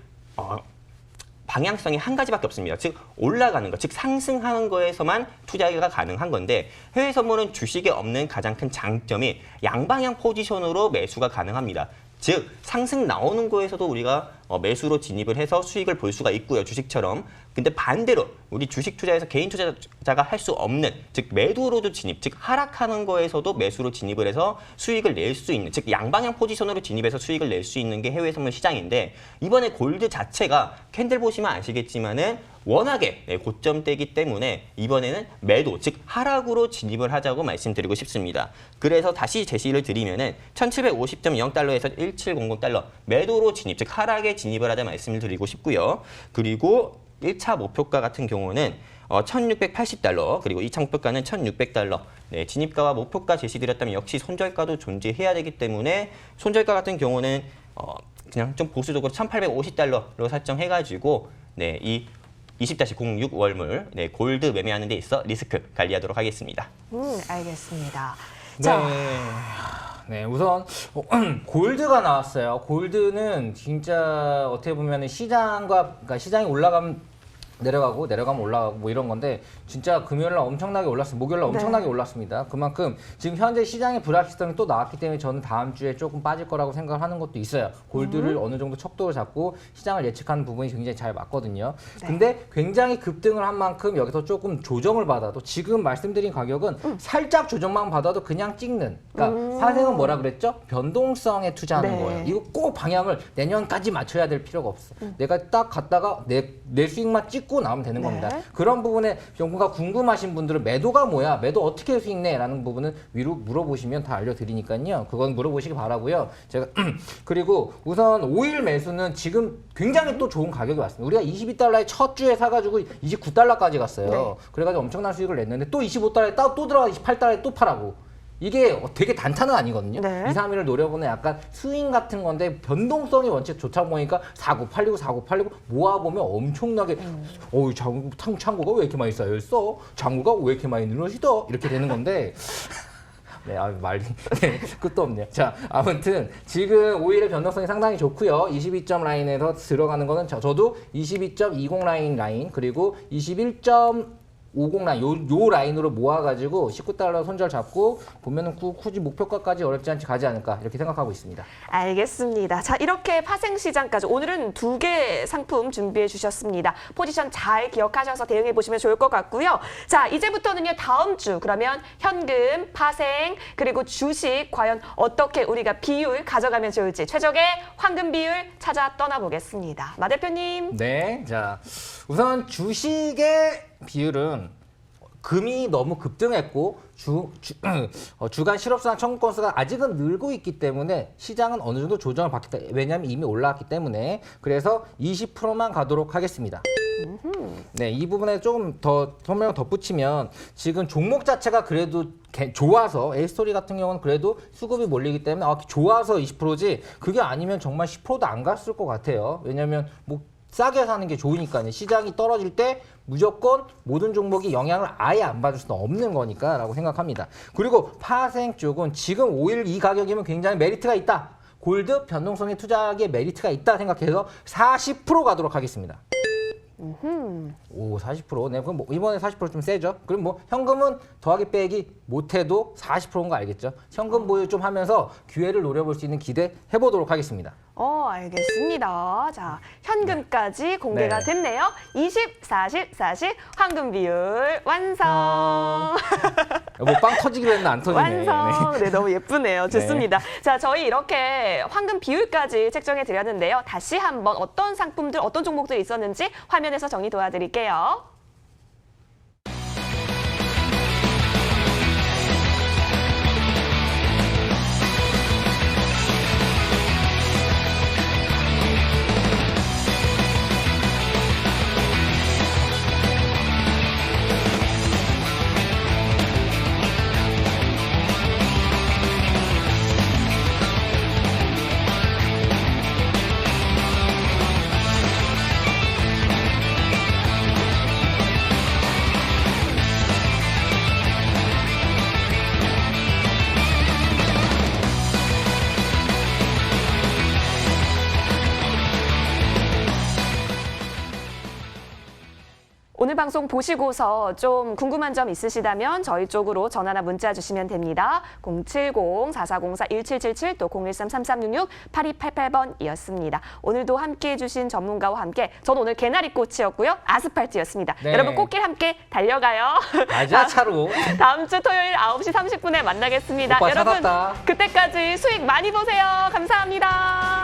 방향성이 한 가지밖에 없습니다. 즉 올라가는 것, 즉 상승하는 거에서만 투자가 가능한 건데, 해외 선물은 주식에 없는 가장 큰 장점이 양방향 포지션으로 매수가 가능합니다. 즉 상승 나오는 거에서도 우리가 매수로 진입을 해서 수익을 볼 수가 있고요, 주식처럼. 근데 반대로 우리 주식 투자에서 개인 투자자가 할 수 없는, 즉 매도로도 진입, 즉 하락하는 거에서도 매수로 진입을 해서 수익을 낼 수 있는, 즉 양방향 포지션으로 진입해서 수익을 낼 수 있는 게 해외 선물 시장인데, 이번에 골드 자체가 캔들 보시면 아시겠지만은 워낙에 고점대이기 때문에 이번에는 매도, 즉 하락으로 진입을 하자고 말씀드리고 싶습니다. 그래서 다시 제시를 드리면은 1750.0달러에서 1700달러 매도로 진입, 즉 하락에 진입을 하자 말씀을 드리고 싶고요. 그리고 1차 목표가 같은 경우는 1680달러, 그리고 2차 목표가는 1600달러. 진입가와 목표가 제시드렸다면 역시 손절가도 존재해야 되기 때문에 손절가 같은 경우는 그냥 좀 보수적으로 1,850달러로 설정해가지고 네, 이 20-06 월물 네, 골드 매매하는 데 있어 리스크 관리하도록 하겠습니다. 알겠습니다. 네. 자, 네, 우선 골드가 나왔어요. 골드는 진짜 어떻게 보면 그러니까 시장이 올라가면 내려가면 올라가고 뭐 이런 건데 진짜 금요일 날 엄청나게 올랐습니다. 목요일 날 엄청나게 올랐습니다. 그만큼 지금 현재 시장의 불확실성이 또 나왔기 때문에 저는 다음 주에 조금 빠질 거라고 생각을 하는 것도 있어요. 골드를 어느 정도 척도를 잡고 시장을 예측하는 부분이 굉장히 잘 맞거든요. 근데 굉장히 급등을 한 만큼 여기서 조금 조정을 받아도 지금 말씀드린 가격은 살짝 조정만 받아도 그냥 찍는. 그러니까 파생은 뭐라 그랬죠? 변동성에 투자하는 네. 거예요. 이거 꼭 방향을 내년까지 맞춰야 될 필요가 없어. 내가 딱 갔다가 내 수익만 찍고 나오면 되는 겁니다. 그런 부분에 뭔가 궁금하신 분들은 매도가 뭐야? 매도 어떻게 수익 내? 라는 부분은 위로 물어보시면 다 알려드리니까요. 그건 물어보시기 바라고요. 제가 그리고 우선 오일 매수는 지금 굉장히 또 좋은 가격이 왔습니다. 우리가 22달러에 첫 주에 사가지고 29달러까지 갔어요. 네. 그래가지고 엄청난 수익을 냈는데 또 25달러에 또 들어가 28달러에 또 팔라고. 이게 되게 단타는 아니거든요. 네. 2, 3일을 노려보는 약간 스윙 같은 건데 변동성이 원칙 좋다 보니까 사고 팔리고 모아보면 엄청나게 창고가 왜 이렇게 많이 쌓여있어? 장고가 왜 이렇게 많이 늘어지더? 이렇게 되는 건데 네, 말이 끝도 없네요. 자, 아무튼 지금 오일의 변동성이 상당히 좋고요. 22점 라인에서 들어가는 거는 저도 22.20 라인 그리고 21.50 라인 요 라인으로 모아가지고 19달러 손절 잡고 보면은 굳이 목표가까지 어렵지 않게 가지 않을까 이렇게 생각하고 있습니다. 알겠습니다. 자, 이렇게 파생시장까지 오늘은 2개 상품 준비해 주셨습니다. 포지션 잘 기억하셔서 대응해 보시면 좋을 것 같고요. 자, 이제부터는요, 다음 주 그러면 현금, 파생, 그리고 주식 과연 어떻게 우리가 비율 가져가면 좋을지 최적의 황금 비율 찾아 떠나보겠습니다. 마 대표님. 네, 자 우선 주식의 비율은 금이 너무 급등했고 주간 실업수당 청구 건수가 아직은 늘고 있기 때문에 시장은 어느 정도 조정을 받겠다. 왜냐하면 이미 올라왔기 때문에 그래서 20%만 가도록 하겠습니다. 네, 이 부분에 조금 더 설명을 덧붙이면 지금 종목 자체가 그래도 좋아서 에이스토리 같은 경우는 그래도 수급이 몰리기 때문에 좋아서 20%지 그게 아니면 정말 10%도 안 갔을 것 같아요. 왜냐하면 뭐 싸게 사는 게 좋으니까요. 시장이 떨어질 때 무조건 모든 종목이 영향을 아예 안 받을 수는 없는 거니까 라고 생각합니다. 그리고 파생 쪽은 지금 오일 이 가격이면 굉장히 메리트가 있다. 골드 변동성에 투자하기에 메리트가 있다 생각해서 40% 가도록 하겠습니다. 오, 40%. 네, 그럼 뭐 이번에 40% 좀 세죠. 그럼 뭐 현금은 더하기 빼기 못해도 40%인 거 알겠죠? 현금 보유 좀 하면서 기회를 노려볼 수 있는 기대 해보도록 하겠습니다. 알겠습니다. 자, 현금까지 공개가 네. 됐네요. 20, 40, 40 황금 비율 완성. 뭐 빵 터지기로 했는데 안 터지네. 완성. 네, 너무 예쁘네요. 네. 좋습니다. 자, 저희 이렇게 황금 비율까지 책정해 드렸는데요. 다시 한번 어떤 상품들, 어떤 종목들이 있었는지 화면에서 정리 도와드릴게요. 오늘 방송 보시고서 좀 궁금한 점 있으시다면 저희 쪽으로 전화나 문자 주시면 됩니다. 070-4404-1777 또 013-3366-8288번이었습니다. 오늘도 함께해 주신 전문가와 함께 저는 오늘 개나리꽃이었고요. 아스팔트였습니다. 네. 여러분 꽃길 함께 달려가요. 가자 차로. 다음 주 토요일 9시 30분에 만나겠습니다. 오빠 여러분 찾았다. 그때까지 수익 많이 보세요. 감사합니다.